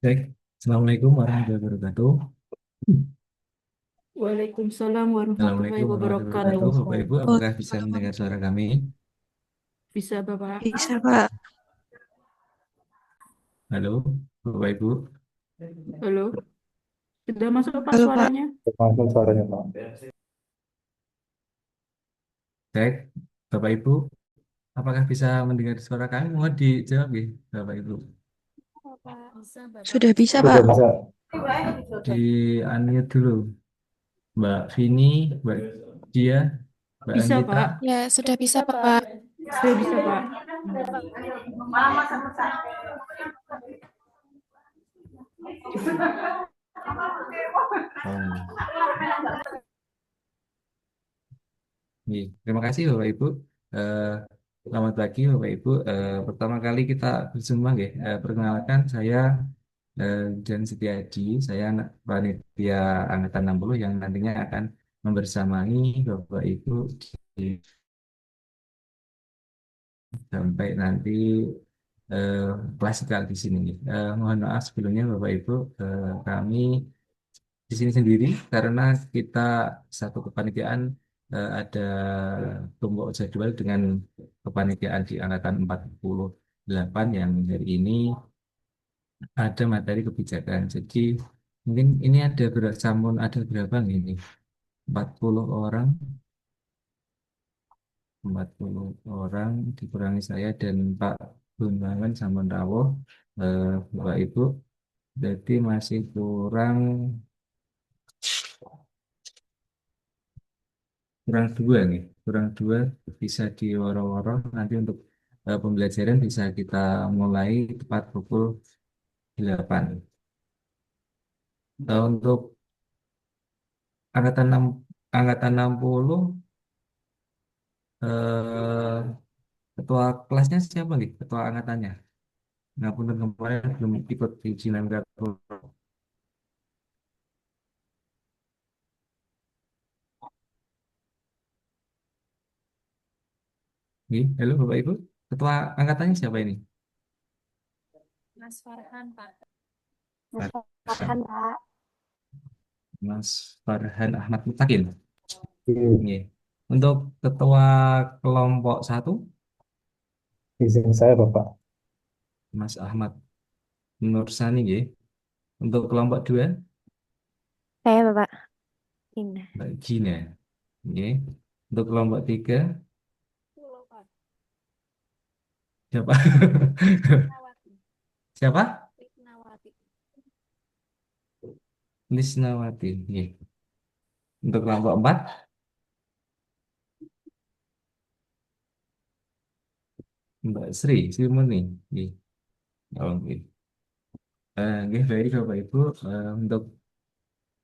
Baik, Assalamualaikum warahmatullahi wabarakatuh. Waalaikumsalam warahmatullahi Assalamualaikum warahmatullahi wabarakatuh. wabarakatuh. Bapak Ibu, apakah bisa mendengar suara kami? Bisa Bapak? Bisa, Pak. Halo, Bapak Ibu. Halo? Sudah masuk Pak Halo, Pak. suaranya? Langsung suaranya Pak. Baik, Bapak Ibu, apakah bisa mendengar suara kami? Mohon dijawab ya, Bapak Ibu. Bisa Bapak. Sudah bisa, Sudah Pak. bisa. Di unmute dulu, Mbak Vini, Mbak Dia, Mbak Bisa Anggita. Pak? Ya, sudah bisa, Pak. Sudah bisa Pak? Oh, iya. Terima kasih Bapak Ibu. Eh, Selamat pagi Bapak Ibu. Pertama kali kita berjumpa, ya. Perkenalkan saya Jan Setiadi. Saya anak panitia angkatan 60 yang nantinya akan membersamai Bapak Ibu di sampai nanti eh, klasikal di sini. Mohon maaf sebelumnya Bapak Ibu, kami di sini sendiri karena kita satu kepanitiaan, ada tumpuk jadwal dengan kepanitiaan di angkatan 48 yang hari ini ada materi kebijakan. Jadi mungkin ini ada bersamun ada berapa nih ini? 40 orang, 40 orang dikurangi saya dan Pak Gunangan Samonrawuh, Bapak Ibu, jadi masih kurang kurang dua nih, kurang dua bisa diworo-woro nanti untuk pembelajaran bisa kita mulai tepat pukul 8. Untuk angkatan 6 angkatan 60, eh, ketua kelasnya siapa nih? Ketua angkatannya. Ngapunten kemarin belum ikut di Jinangga. Nih, halo Bapak Ibu. Ketua angkatannya siapa ini? Mas Farhan Pak. Mas Farhan. Farhan, Pak. Mas Farhan Ahmad Mutakin. Di Nih. Untuk ketua kelompok satu, izin saya Bapak. Mas Ahmad Nursani, ya. Untuk kelompok dua, Saya, Bapak. Indah. Mbak Gina. Ya. Untuk kelompok tiga, Halo Pak. siapa? Riknawati. Siapa? Riknawati. Lisnawati. Ya. Untuk kelompok empat, Mbak Sri Murni. Ya. Oh, oke. Oke, baik Bapak Ibu. Untuk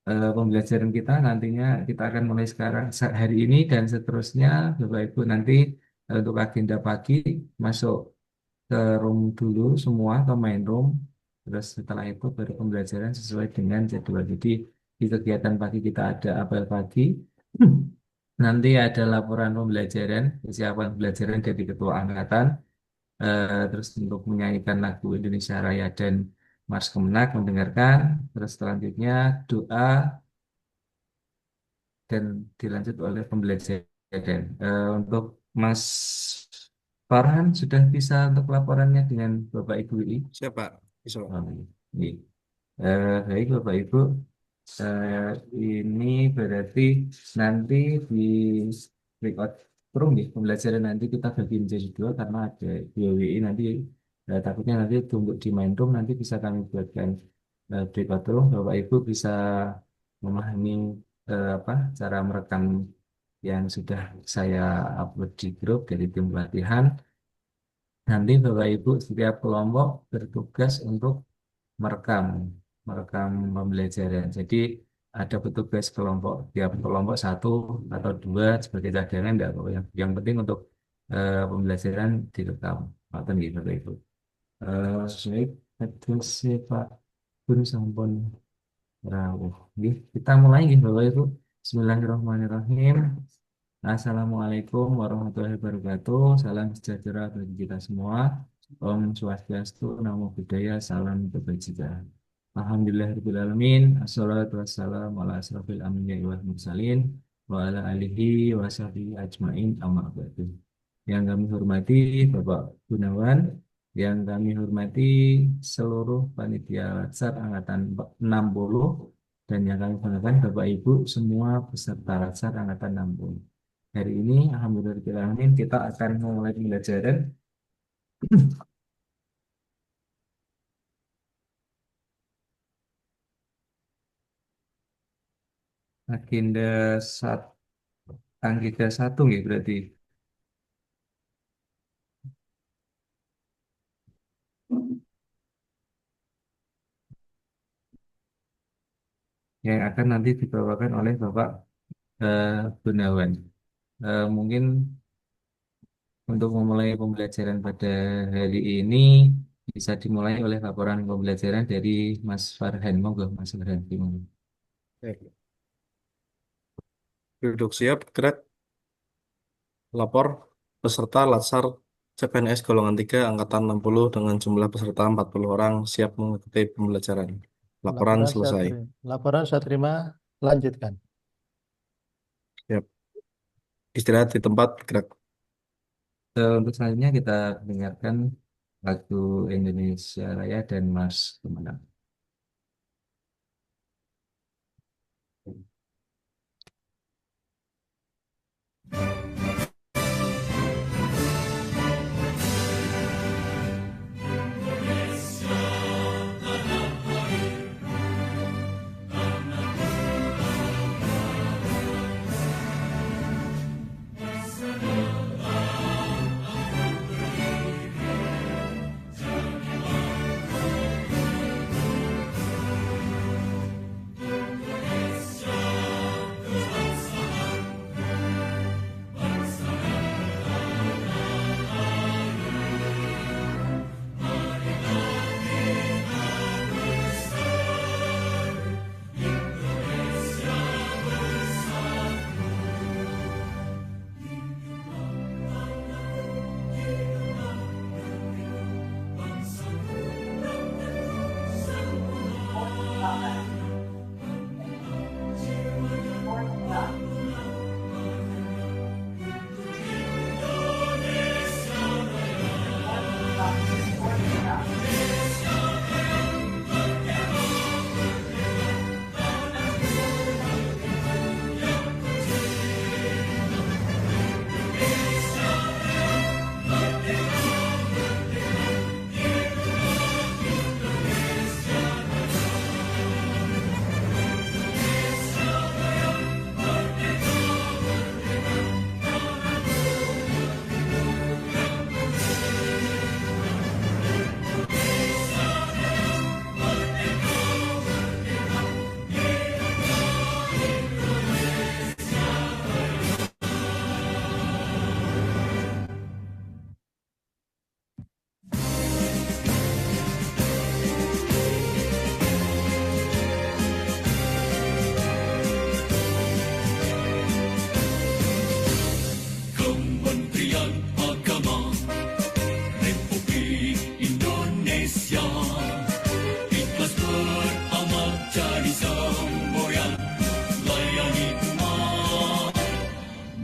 pembelajaran kita nantinya kita akan mulai sekarang hari ini dan seterusnya Bapak Ibu nanti, untuk agenda pagi masuk ke room dulu semua, ke main room, terus setelah itu baru pembelajaran sesuai dengan jadwal. Jadi di kegiatan pagi kita ada apel pagi. Nanti ada laporan pembelajaran, kesiapan pembelajaran dari ketua angkatan, terus untuk menyanyikan lagu Indonesia Raya dan Mars Kemenang, mendengarkan, terus selanjutnya doa dan dilanjut oleh pembelajaran. Untuk Mas Farhan sudah bisa untuk laporannya dengan Bapak Ibu ini. Siapa? Bisa, Pak. Oh, ini. Baik Bapak Ibu, eh, ini berarti nanti di record room nih pembelajaran nanti kita bagi menjadi dua karena ada dua WI nanti, takutnya nanti tunggu di main room nanti bisa kami buatkan record room. Bapak Ibu bisa memahami apa cara merekam yang sudah saya upload di grup dari tim pelatihan. Nanti Bapak Ibu setiap kelompok bertugas untuk merekam merekam pembelajaran. Jadi ada petugas kelompok, tiap kelompok satu atau dua sebagai cadangan, enggak apa yang penting untuk pembelajaran direkam. Ngoten nggih Bapak Ibu. Baik, terus Pak Guru sampun rawuh. Nggih, kita mulai nggih Bapak Ibu. Bismillahirrahmanirrahim. Assalamualaikum warahmatullahi wabarakatuh. Salam sejahtera bagi kita semua. Om Swastiastu, Namo Buddhaya, Salam Kebajikan. Alhamdulillahirrahmanirrahim. Assalatu wassalamu ala asrafil anbiya'i wal mursalin wa ala alihi wa sahbihi ajmain amma ba'du. Yang kami hormati Bapak Gunawan, yang kami hormati seluruh panitia Latsar Angkatan 60, dan yang kami banggakan Bapak Ibu semua peserta Latsar Angkatan 60. Hari ini, alhamdulillah kita akan memulai pembelajaran agenda agenda satu ya berarti yang akan nanti dibawakan oleh Bapak Gunawan. Mungkin untuk memulai pembelajaran pada hari ini bisa dimulai oleh laporan pembelajaran dari Mas Farhan. Monggo Mas Farhan. Gimana? Baik. Duduk siap, gerak, lapor peserta Latsar CPNS golongan 3 Angkatan 60 dengan jumlah peserta 40 orang siap mengikuti pembelajaran. Laporan selesai. Laporan saya terima, lanjutkan. Siap. Istirahat di tempat, gerak. Untuk selanjutnya kita dengarkan lagu Indonesia Raya dan Mas Kemenang.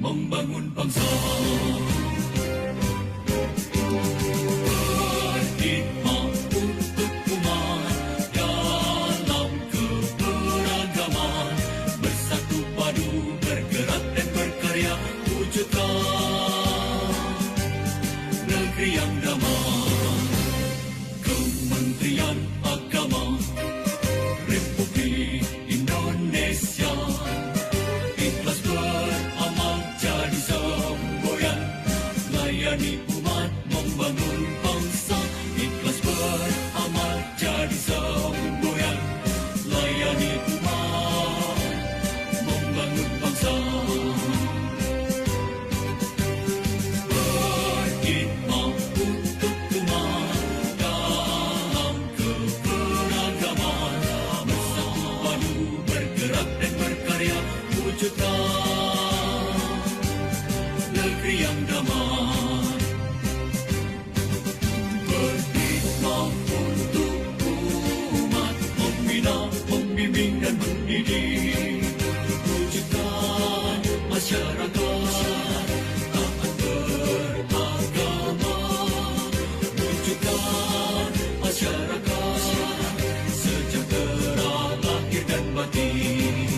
membangun bangsa. Berkhidmat untuk umat dalam keberagaman, bersatu padu bergerak dan berkarya wujudkan negeri yang damai. Kementerian Agama Republik Indonesia ikhlas beramal jadi semboyan, layani umat membangun bangsa. Ikhlas beramal jadi semboyan, wujudkan negeri yang damai, berhikmah untuk umat, membina, membimbing dan mendidik, wujudkan masyarakat taat beragama, wujudkan masyarakat sejahtera lahir dan batin,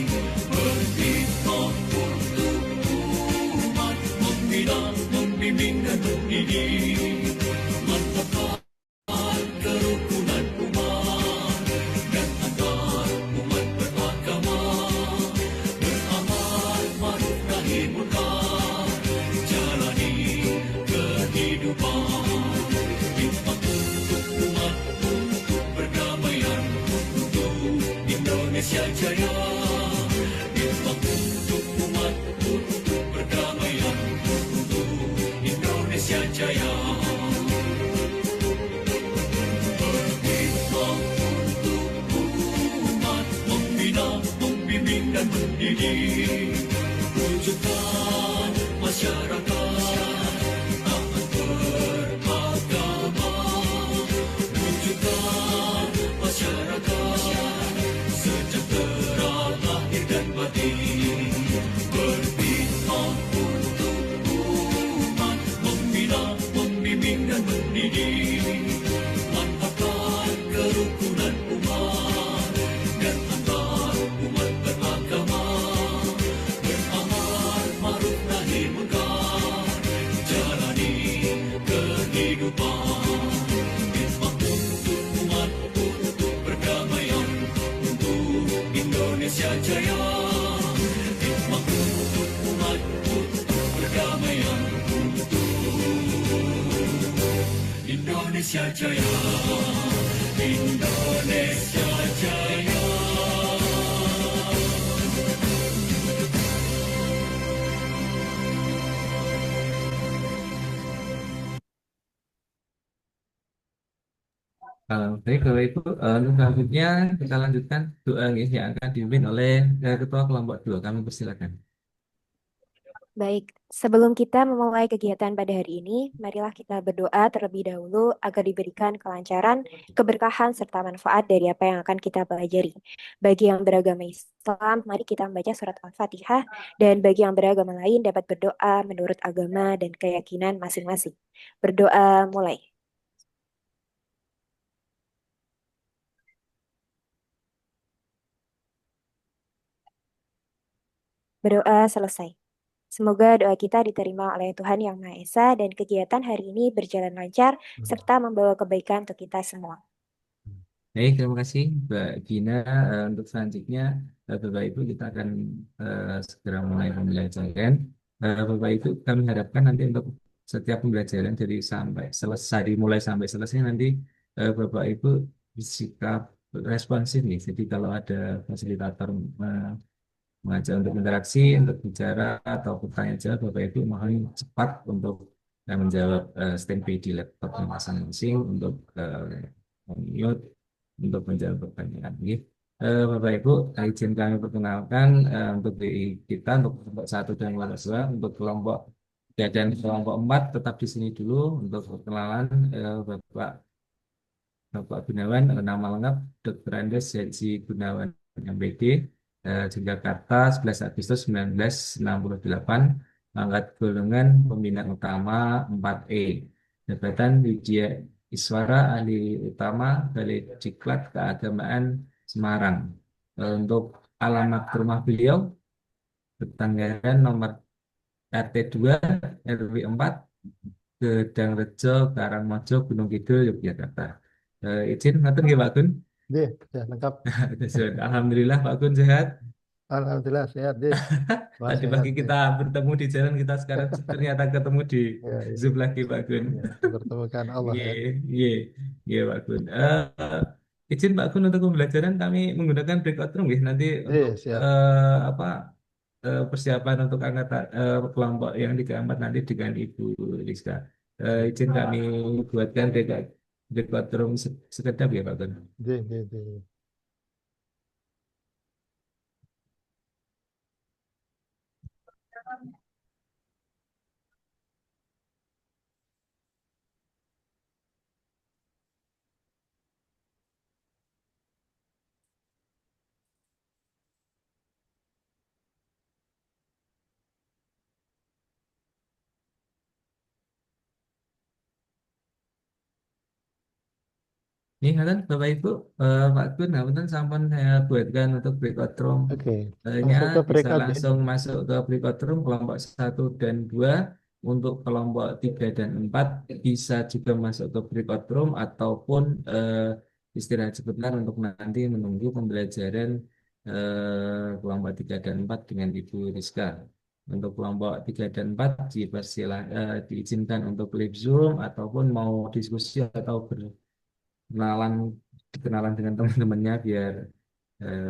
berhikmah untuk umat, membina, membimbing dan mendidik, mantapkan kerukunan umat dan antar umat beragama, beramal ma'ruf nahi munkar, jalani kehidupan, hikmat untuk umat, untuk perdamaian, untuk Indonesia Jaya, hikmat untuk umat, untuk perdamaian, untuk Indonesia Jaya. Berhikmah untuk umat, membina, membimbing dan mendidik, wujudkan masyarakat taat beragama, wujudkan masyarakat sejahtera lahir dan batin, berhikmah untuk umat, membina, membimbing dan mendidik, mantapkan kerukunan umat dan antar umat beragama, beramal ma'ruf nahi munkar, jalani kehidupan, hikmat untuk umat, untuk perdamaian, untuk Indonesia Jaya, hikmat untuk umat, untuk perdamaian, untuk Indonesia Jaya, Indonesia Jaya. Baik, Bapak Ibu, untuk selanjutnya kita lanjutkan doa yang akan dipimpin oleh Ketua Kelompok 2. Kami persilakan. Baik, sebelum kita memulai kegiatan pada hari ini, marilah kita berdoa terlebih dahulu agar diberikan kelancaran, keberkahan, serta manfaat dari apa yang akan kita pelajari. Bagi yang beragama Islam, mari kita membaca surat Al-Fatihah, dan bagi yang beragama lain dapat berdoa menurut agama dan keyakinan masing-masing. Berdoa mulai. Berdoa selesai. Semoga doa kita diterima oleh Tuhan Yang Maha Esa dan kegiatan hari ini berjalan lancar serta membawa kebaikan untuk kita semua. Baik, terima kasih Mbak Gina. Untuk selanjutnya, Bapak Ibu kita akan segera mulai pembelajaran. Bapak Ibu kami harapkan nanti untuk setiap pembelajaran dari sampai selesai, dimulai sampai selesai nanti Bapak Ibu bersikap responsif nih. Jadi kalau ada fasilitator mengajak untuk interaksi, untuk bicara atau bertanya jawab, Bapak Ibu mohon cepat untuk menjawab standby di laptopnya masing-masing untuk mute untuk menjawab pertanyaan. Bapak Ibu, izin kami perkenalkan untuk di kita untuk kelompok 1 dan kelompok 2, untuk kelompok 3 dan kelompok 4 tetap di sini dulu untuk perkenalan Bapak Gunawan, nama lengkap Dr. Andes Haji Gunawan MPD, Jakarta 11 Agustus 1968, pangkat golongan pembina utama 4E, jabatan Widya Iswara Ahli Utama Balai Diklat Keagamaan Semarang. Untuk alamat rumah beliau Ketanggaran nomor RT 2 RW 4 Gedangrejo Karangmojo Gunung Kidul Yogyakarta. Izin ngatur nggih Pak Gun. Deh, ya lengkap. Alhamdulillah Pak Gun sehat. Alhamdulillah sehat deh. Wah, Tadi sehat pagi deh. kita bertemu di jalan, kita sekarang ternyata ketemu di Ya, ya, Zoom lagi Pak Gun. ya, dipertemukan Allah Iya, ya. iya, iya Pak Gun. Izin Pak Gun untuk pembelajaran kami menggunakan breakout room ya. Nanti untuk Siap. apa persiapan untuk angkatan kelompok yang 3 4 nanti dengan Ibu Rizka. Izin kami buatkan breakout room sekedap ya Pak Gun. Deh. Ini kan Bapak Ibu, Pak Gun, nah, sampun saya buatkan untuk breakout room. Oke, Nya langsung ke bisa breakout ya. langsung masuk ke breakout room kelompok 1 dan 2. Untuk kelompok 3 dan 4 bisa juga masuk ke breakout room ataupun istirahat sebentar untuk nanti menunggu pembelajaran kelompok 3 dan 4 dengan Ibu Rizka. Untuk kelompok 3 dan 4 diizinkan untuk live Zoom ataupun mau diskusi atau kenalan kenalan dengan teman-temannya biar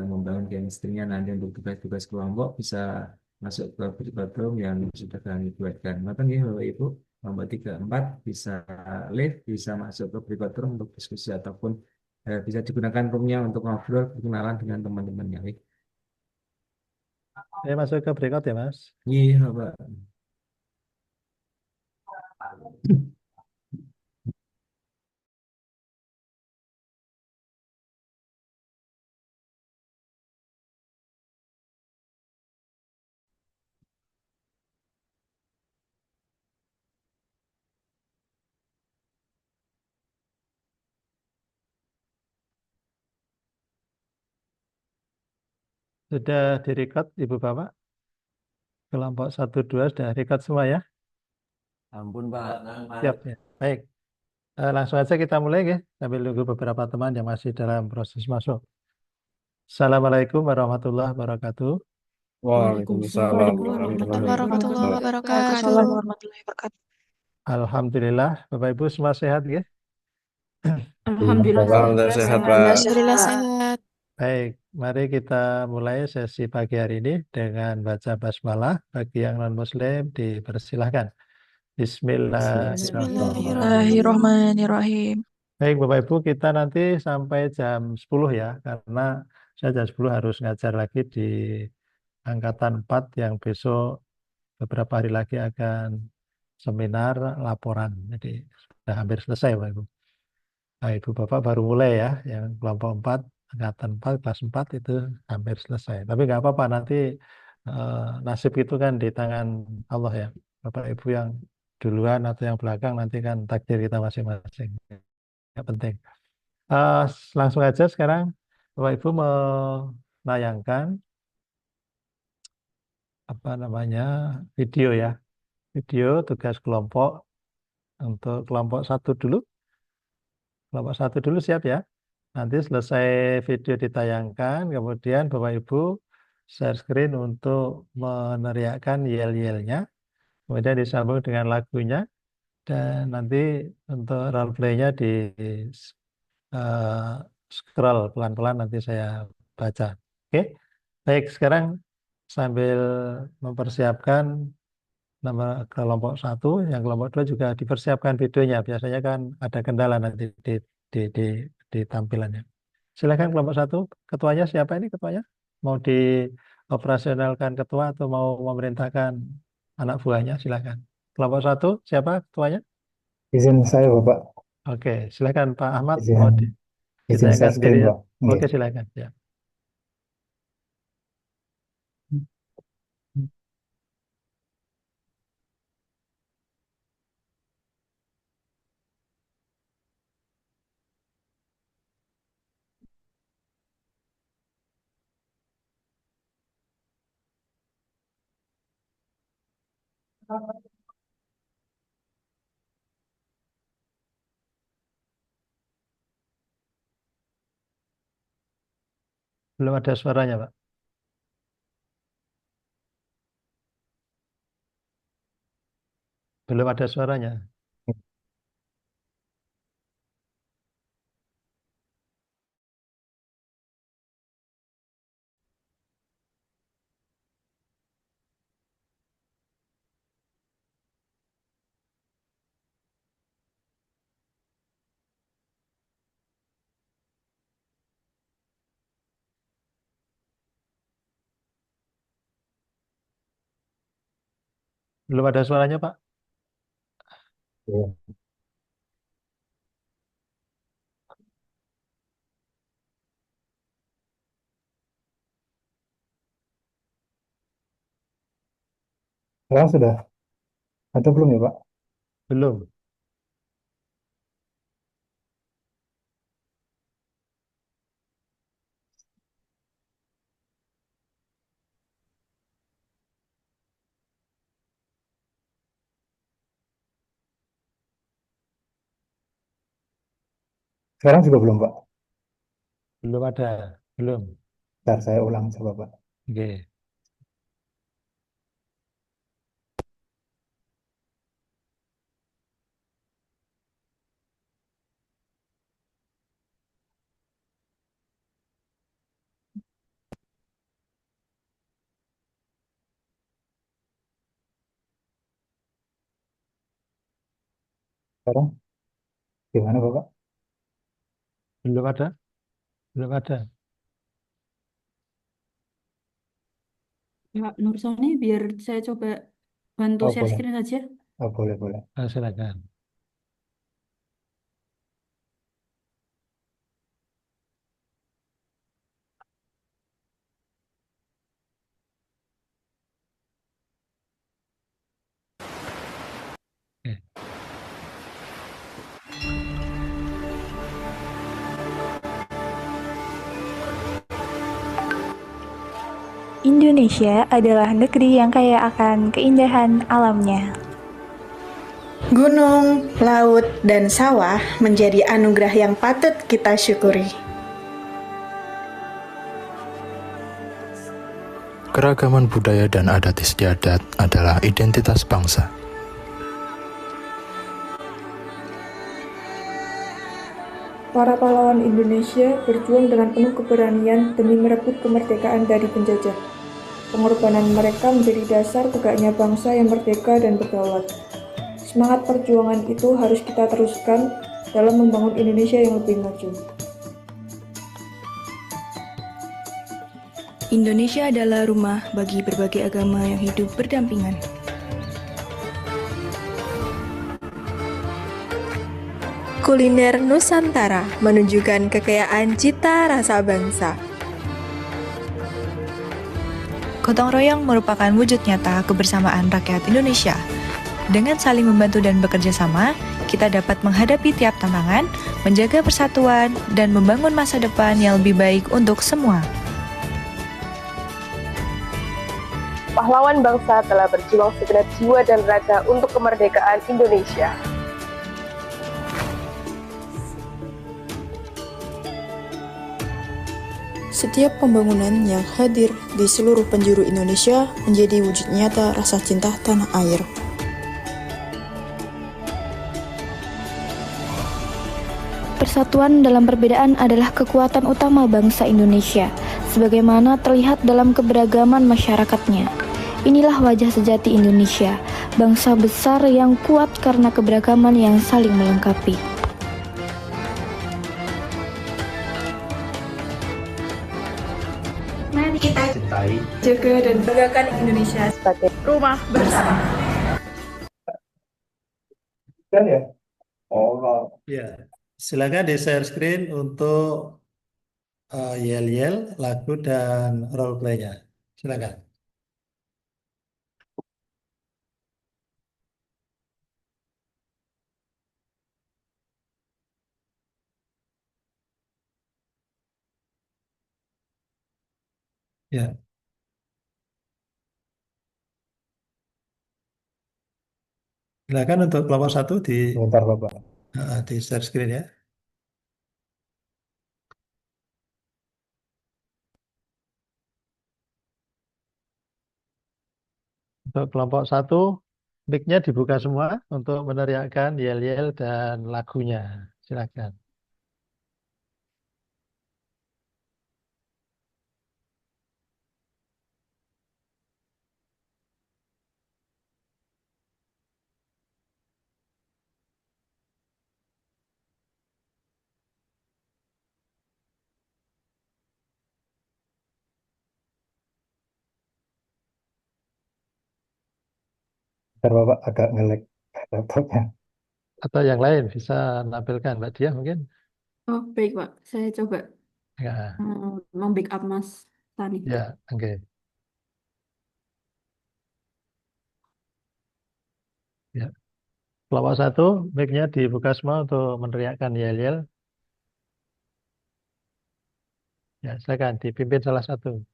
membangun chemistry-nya nanti untuk tugas-tugas kelompok bisa masuk ke kurikulum yang sudah kami buatkan. Maka nih Bapak Ibu, kelompok 3 4 bisa live, bisa masuk ke kurikulum untuk diskusi ataupun bisa digunakan roomnya untuk ngobrol, berkenalan dengan teman-temannya. Saya masuk ke breakout ya, Mas. Iya, Bapak. Sudah direcord Ibu Bapak? Kelompok 1, 2 sudah record semua ya? Ampun, Pak. Siap ya. Baik. Langsung aja kita mulai ya, sambil nunggu beberapa teman yang masih dalam proses masuk. Assalamualaikum warahmatullahi wabarakatuh. Waalaikumsalam warahmatullahi Warahmatullahi wabarakatuh. wabarakatuh. warahmatullahi wabarakatuh. Alhamdulillah, Bapak Ibu semua sehat ya? Alhamdulillah Alhamdulillah sehat, Pak. Alhamdulillah sehat. Baik, mari kita mulai sesi pagi hari ini dengan baca basmalah. Bagi yang non-muslim dipersilahkan. Bismillahirrahmanirrahim. Bismillahirrahmanirrahim. Baik, Bapak Ibu, kita nanti sampai jam 10 ya, karena saya jam 10 harus ngajar lagi di angkatan 4 yang besok beberapa hari lagi akan seminar laporan. Jadi sudah hampir selesai, Bapak Ibu. Nah, Ibu Bapak baru mulai ya, yang kelompok 4, angkatan 4, kelas 4 itu hampir selesai. Tapi nggak apa-apa, nanti nasib itu kan di tangan Allah ya. Bapak Ibu yang duluan atau yang belakang nanti kan takdir kita masing-masing. Nggak penting. Eh, Langsung aja sekarang Bapak Ibu menayangkan apa namanya video ya. Video tugas kelompok untuk kelompok 1 dulu. Kelompok 1 dulu siap ya. Nanti selesai video ditayangkan, kemudian Bapak Ibu share screen untuk meneriakkan yel-yelnya, kemudian disambung dengan lagunya, dan nanti untuk role play-nya di eh, scroll pelan-pelan nanti saya baca. Oke, baik sekarang sambil mempersiapkan nama kelompok 1, yang kelompok 2 juga dipersiapkan videonya. Biasanya kan ada kendala nanti di, di, di tampilannya. Silakan kelompok 1, ketuanya siapa ini ketuanya? Mau dioperasionalkan ketua atau mau memerintahkan anak buahnya? Silakan. Kelompok 1 siapa ketuanya? Izin saya, Bapak. Oke, silakan Pak Ahmad Izin, mau izin ditayangkan share sendiri screen, ya. Pak. Nggih. Oke, silakan ya. Belum ada suaranya, Pak. Belum ada suaranya. Belum ada suaranya, Pak. Iya. Sekarang sudah atau belum ya Pak? Belum. Sekarang juga belum Pak. Belum ada. Belum. Ntar saya ulang coba Pak. Oke. Sekarang gimana Bapak? Belum ada. Belum ada. Pak Nur Sani, biar saya coba bantu Oh share boleh. screen saja. Oh boleh boleh. Silakan. Oke. Indonesia adalah negeri yang kaya akan keindahan alamnya. Gunung, laut, dan sawah menjadi anugerah yang patut kita syukuri. Keragaman budaya dan adat istiadat adalah identitas bangsa. Para pahlawan Indonesia berjuang dengan penuh keberanian demi merebut kemerdekaan dari penjajah. Pengorbanan mereka menjadi dasar tegaknya bangsa yang merdeka dan berdaulat. Semangat perjuangan itu harus kita teruskan dalam membangun Indonesia yang lebih maju. Indonesia adalah rumah bagi berbagai agama yang hidup berdampingan. Kuliner Nusantara menunjukkan kekayaan cita rasa bangsa. Gotong royong merupakan wujud nyata kebersamaan rakyat Indonesia. Dengan saling membantu dan bekerja sama, kita dapat menghadapi tiap tantangan, menjaga persatuan, dan membangun masa depan yang lebih baik untuk semua. Pahlawan bangsa telah berjuang segenap jiwa dan raga untuk kemerdekaan Indonesia. Setiap pembangunan yang hadir di seluruh penjuru Indonesia menjadi wujud nyata rasa cinta tanah air. Persatuan dalam perbedaan adalah kekuatan utama bangsa Indonesia, sebagaimana terlihat dalam keberagaman masyarakatnya. Inilah wajah sejati Indonesia, bangsa besar yang kuat karena keberagaman yang saling melengkapi. Mari kita cintai, jaga, dan banggakan Indonesia sebagai rumah bersama. Dan ya? Oh, Ya, silakan di share screen untuk yel-yel, lagu, dan role play-nya. Silakan. Ya, silakan untuk kelompok 1 sebentar Bapak. di share screen ya. Untuk kelompok 1, mic-nya dibuka semua untuk meneriakkan yel-yel dan lagunya. Silakan. Ntar Bapak agak nge-lag laptopnya. Atau yang lain bisa menampilkan, Mbak Diah mungkin? Oh, baik, Pak. Saya coba Ya, membackup Mas Tani. ya, oke. Ya. Kelompok 1, mic-nya dibuka semua untuk meneriakkan yel-yel. Ya, silakan dipimpin salah satu.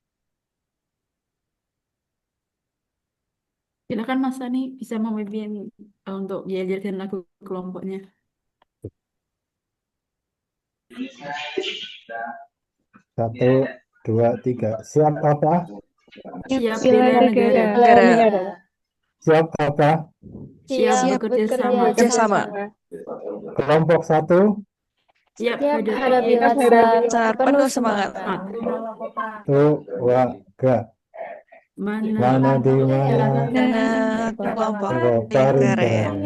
Silakan Mas Tani bisa memimpin untuk diajarkan lagu kelompoknya. Satu, dua, tiga. Siap apa? Siap Bela bela negara. negara. Siap apa? Siap bekerja sama. Kelompok 1. Siap hadapi hadapi latsar penuh semangat. Dua, tiga. Mana di mana Kelompok paling keren. keren.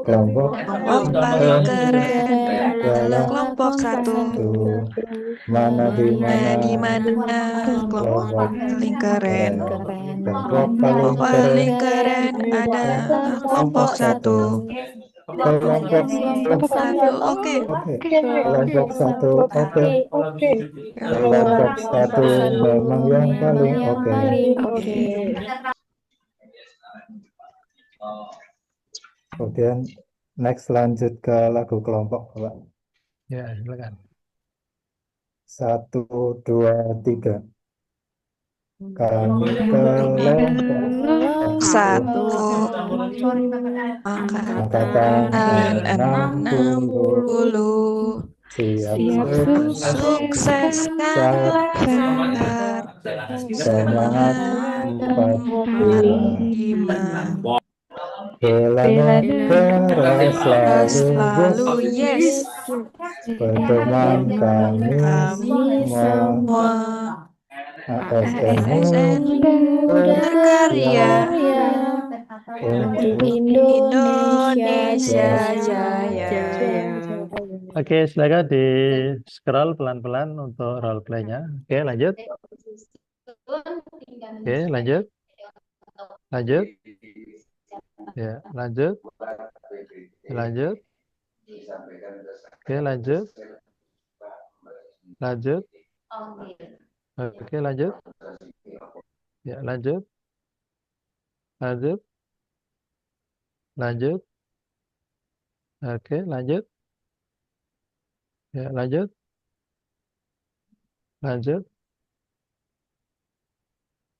Kelompok Paling keren adalah adalah kelompok 1. mana di Di mana mana kelompok paling keren. kelompok Kelompok paling paling keren adalah kelompok 1. kelompok 1, oke. kelompok 1 oke. Kelompok 1 memang yang paling oke. Kemudian next lanjut ke lagu kelompok Bapak. Ya, silakan. 1, 2, 3. Kami kelompok 1 angkatan 60 siap sukseskan semangat 45 bela negara selalu yes. Pertemuan kami semua ASN berkarya untuk Indonesia Jaya. Oke, silakan di scroll pelan-pelan untuk role play-nya. Oke, lanjut. Oke, lanjut. Lanjut. Ya, lanjut. Lanjut. Oke, lanjut. Lanjut. Oke, lanjut. Ya, lanjut. Lanjut. Lanjut. Oke, lanjut. Ya, lanjut. Lanjut.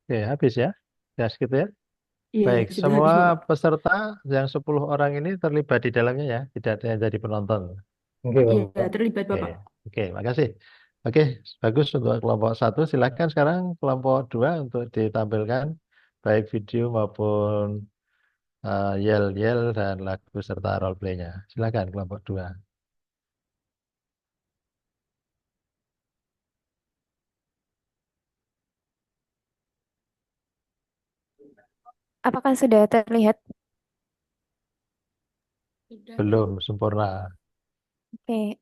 Oke, habis ya. Ya, segitu ya. Iya, Baik, sudah semua habis, Bapak. peserta yang 10 orang ini terlibat di dalamnya ya, tidak ada yang jadi penonton. Oke, Iya, Bapak. terlibat Oke, Bapak. oke, makasih. Oke, bagus untuk kelompok 1. Silakan sekarang kelompok 2 untuk ditampilkan baik video maupun yel-yel dan lagu serta role play-nya. Silakan kelompok 2. Apakah sudah terlihat? Belum sempurna. Oke.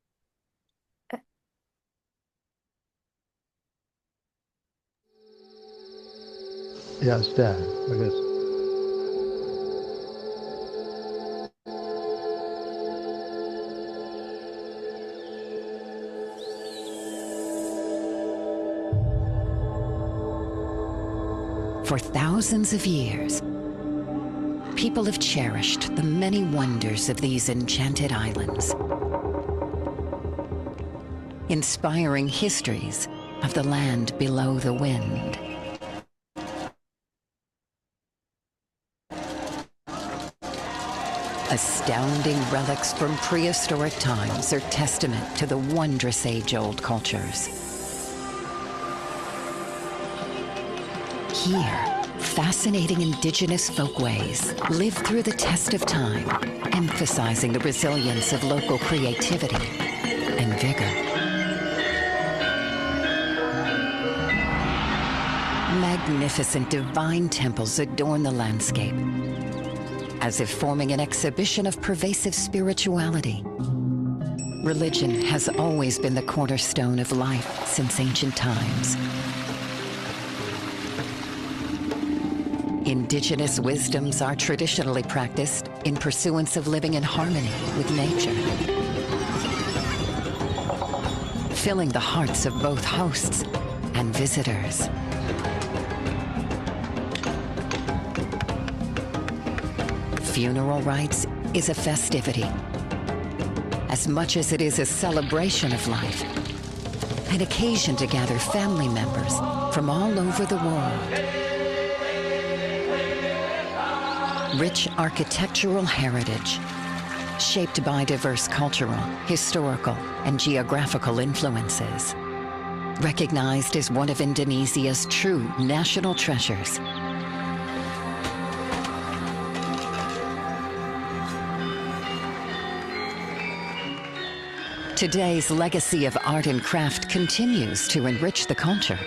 Ya, sudah. Bagus. For thousands of years, people have cherished the many wonders of these enchanted islands, inspiring histories of the land below the wind. Astounding relics from prehistoric times are testament to the wondrous age-old cultures. Here, fascinating indigenous folkways live through the test of time, emphasizing the resilience of local creativity and vigor. Magnificent divine temples adorn the landscape, as if forming an exhibition of pervasive spirituality. Religion has always been the cornerstone of life since ancient times. Indigenous wisdoms are traditionally practiced in pursuance of living in harmony with nature, filling the hearts of both hosts and visitors. Funeral rites is a festivity, as much as it is a celebration of life, an occasion to gather family members from all over the world. Rich architectural heritage, shaped by diverse cultural, historical, and geographical influences. Recognized as one of Indonesia's true national treasures. Today's legacy of art and craft continues to enrich the culture,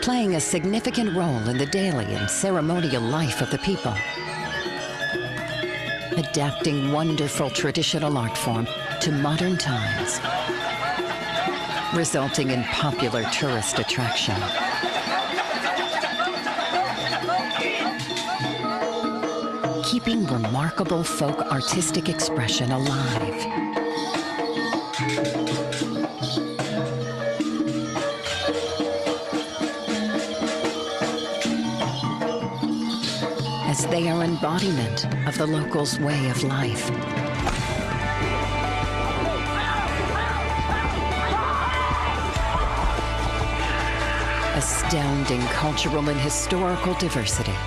playing a significant role in the daily and ceremonial life of the people, adapting wonderful traditional art form to modern times, resulting in popular tourist attraction. Keeping remarkable folk artistic expression alive. As they are embodiment of the locals' way of life. Astounding cultural and historical diversity,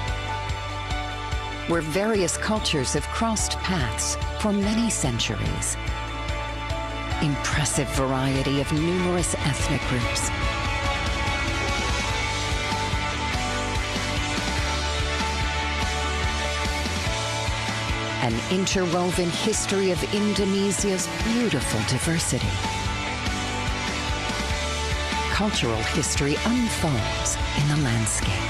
where various cultures have crossed paths for many centuries. Impressive variety of numerous ethnic groups. An interwoven history of Indonesia's beautiful diversity. Cultural history unfolds in the landscape.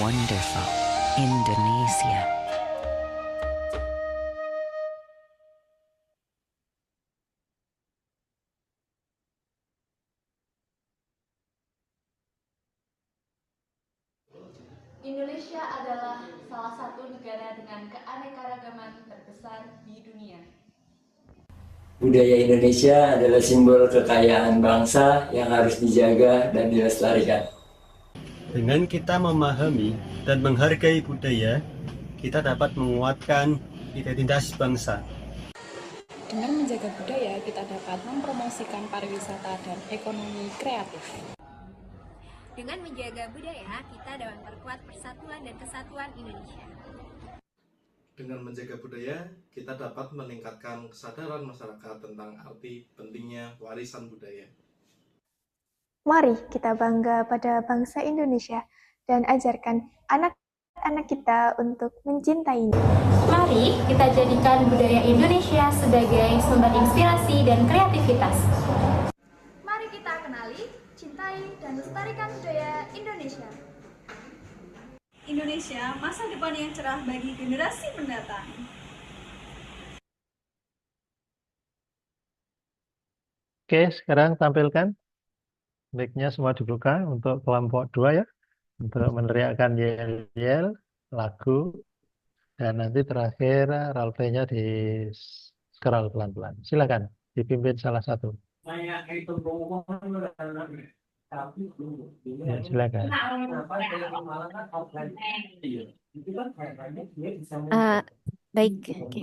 Wonderful Indonesia. Indonesia adalah salah satu negara dengan keanekaragaman terbesar di dunia. Budaya Indonesia adalah simbol kekayaan bangsa yang harus dijaga dan dilestarikan. Dengan kita memahami dan menghargai budaya, kita dapat menguatkan identitas bangsa. Dengan menjaga budaya, kita dapat mempromosikan pariwisata dan ekonomi kreatif. Dengan menjaga budaya, kita dapat memperkuat persatuan dan kesatuan Indonesia. Dengan menjaga budaya, kita dapat meningkatkan kesadaran masyarakat tentang arti pentingnya warisan budaya. Mari kita bangga pada bangsa Indonesia dan ajarkan anak-anak kita untuk mencintainya. Mari kita jadikan budaya Indonesia sebagai sumber inspirasi dan kreativitas. Mari kita kenali, cintai, dan lestarikan budaya Indonesia. Indonesia, masa depan yang cerah bagi generasi mendatang. Oke, sekarang tampilkan mic-nya semua dibuka untuk kelompok 2 ya. Untuk meneriakkan yel-yel, lagu, dan nanti terakhir role-play-nya di scroll pelan-pelan. Silakan, dipimpin salah satu. Ya, silakan. Baik, oke.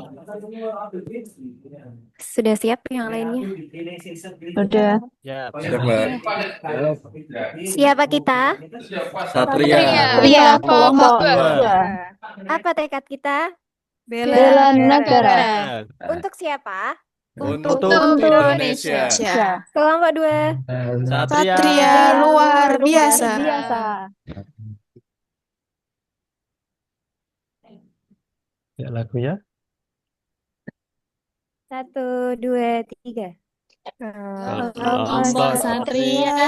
Sudah siap yang lainnya? Sudah. Siap, Mbak. Siapa kita? Satria. Kelompok 2. Apa tekad kita? Bela negara. Untuk siapa? Untuk Indonesia. Kelompok 2. Satria luar biasa. Ya, lagunya. 1, 2, 3. Kelompok Satria,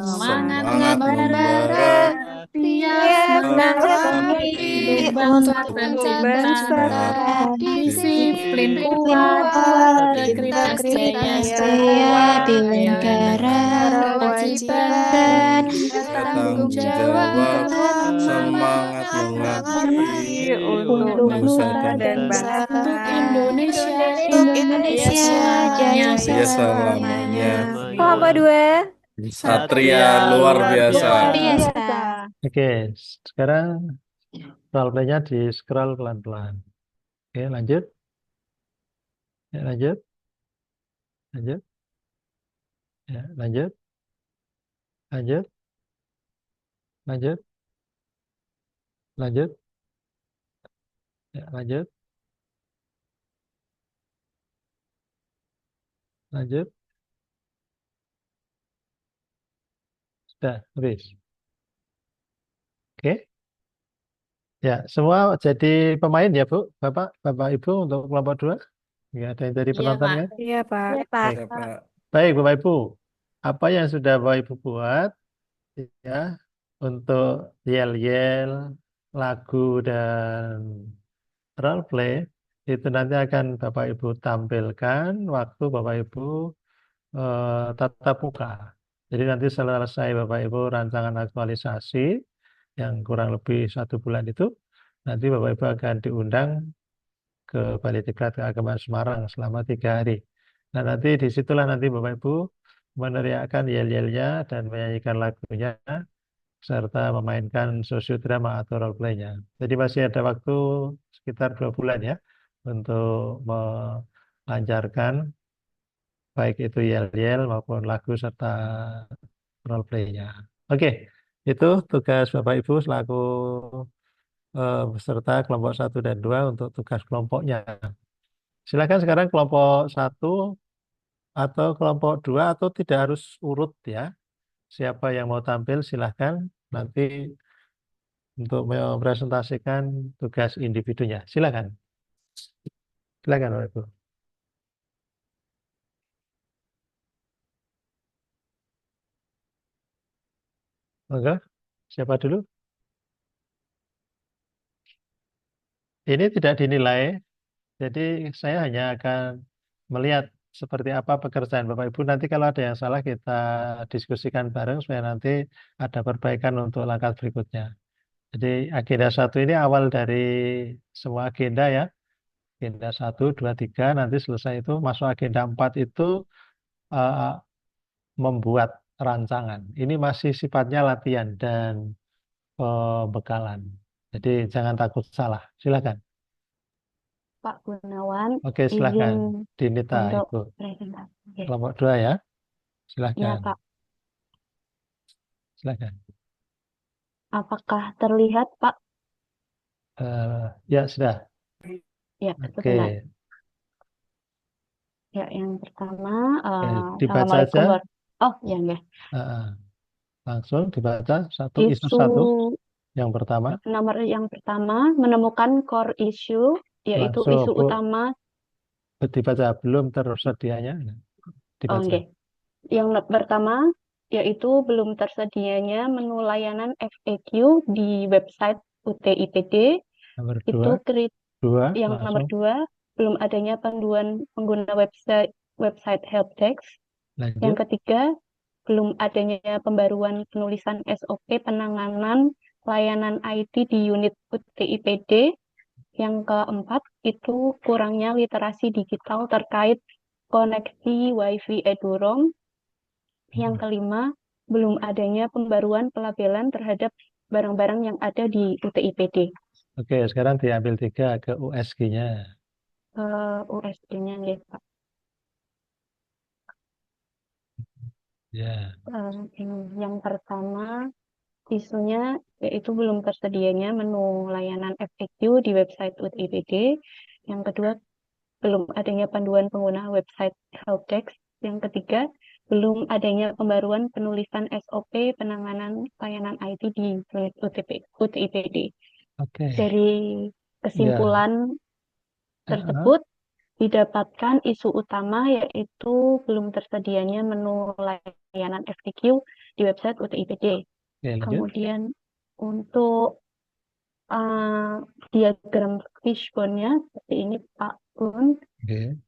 semangat membara, tiap hati untuk untuk bangsa dan bangsa cinta, dan disiplin disiplin kuat, kuat, integritas jaya, jaya, bela negara, kewajiban, kewajiban, tanggung jawab, semangat mengabdi untuk bangsa dan bangsa, untuk Indonesia, untuk Indonesia jaya jaya selamanya. selamanya. Kelompok 2. Satria luar biasa. Luar biasa. Oke, sekarang role play-nya di scroll pelan-pelan. Oke, lanjut. Ya, lanjut. Lanjut. Ya, lanjut. Lanjut. Lanjut. Lanjut. Ya, lanjut. Lanjut. Sudah, habis. Oke. Ya, semua jadi pemain ya, Bu. Bapak, Ibu untuk kelompok 2. Nggak ada yang jadi penonton kan? Iya, Pak. Baik. Baik, Bapak Ibu. Apa yang sudah Bapak Ibu buat ya untuk yel-yel, lagu dan role play itu nanti akan Bapak Ibu tampilkan waktu Bapak Ibu tatap muka. Jadi nanti selesai Bapak Ibu rancangan aktualisasi yang kurang lebih 1 bulan itu, nanti Bapak Ibu akan diundang ke Balai Diklat Keagamaan Semarang selama 3 hari. Nah, nanti disitulah nanti Bapak Ibu meneriakkan yel-yelnya dan menyanyikan lagunya serta memainkan sosiodrama atau role play-nya. Jadi masih ada waktu sekitar 2 bulan ya untuk melancarkan baik itu yel-yel maupun lagu serta role play-nya. Oke, itu tugas Bapak Ibu selaku peserta kelompok 1 dan 2 untuk tugas kelompoknya. Silakan sekarang kelompok 1 atau kelompok 2 atau tidak harus urut ya. Siapa yang mau tampil silahkan nanti untuk mempresentasikan tugas individunya. Silakan. Silakan Bapak Ibu. Monggo, siapa dulu? Ini tidak dinilai, jadi saya hanya akan melihat seperti apa pekerjaan Bapak Ibu. Nanti kalau ada yang salah kita diskusikan bareng supaya nanti ada perbaikan untuk langkah berikutnya. Jadi agenda 1 ini awal dari semua agenda ya. Agenda 1, 2, 3, nanti selesai itu masuk agenda 4 itu eh, membuat rancangan. Ini masih sifatnya latihan dan pembekalan. Jadi jangan takut salah. Silakan. Pak Gunawan, Oke, izin silakan. Dinita, untuk Ibu. presentasi. Oke. Kelompok 2 ya. Ya, Silakan. Pak. Silakan. Apakah terlihat, Pak? Ya, sudah. Ya, Oke. sebentar. Ya, yang pertama, Oke, dibaca Assalamualaikum aja. Oh, ya, enggak. Langsung dibaca isu Isu 1 yang pertama. nomor yang pertama, menemukan core issue, yaitu Langsung, isu Bu. utama. Dibaca belum tersedianya. Oh, Dibaca. enggak. Yang pertama, yaitu belum tersedianya menu layanan FAQ di website UTIPD. Nomor Itu 2. yang nomor Langsung. 2, belum adanya panduan pengguna website helpdesk. Yang Lanjut. ketiga, belum adanya pembaruan penulisan SOP penanganan layanan IT di unit UTIPD. Yang keempat, itu kurangnya literasi digital terkait koneksi WiFi EduRoam. Yang kelima, belum adanya pembaruan pelabelan terhadap barang-barang yang ada di UTIPD. Oke, sekarang diambil 3 ke USG-nya. USG-nya, ya, Pak. Ya. Yang pertama, isunya yaitu belum tersedianya menu layanan FAQ di website UTIPD. Yang kedua, belum adanya panduan pengguna website helpdesk. Yang ketiga, belum adanya pembaruan penulisan SOP penanganan layanan IT di UTIPD. Oke. Dari kesimpulan tersebut, didapatkan isu utama yaitu belum tersedianya menu layanan FAQ di website UTIPD. Oke, lanjut. Kemudian untuk diagram fishbone-nya seperti ini Pak Bun. Oke.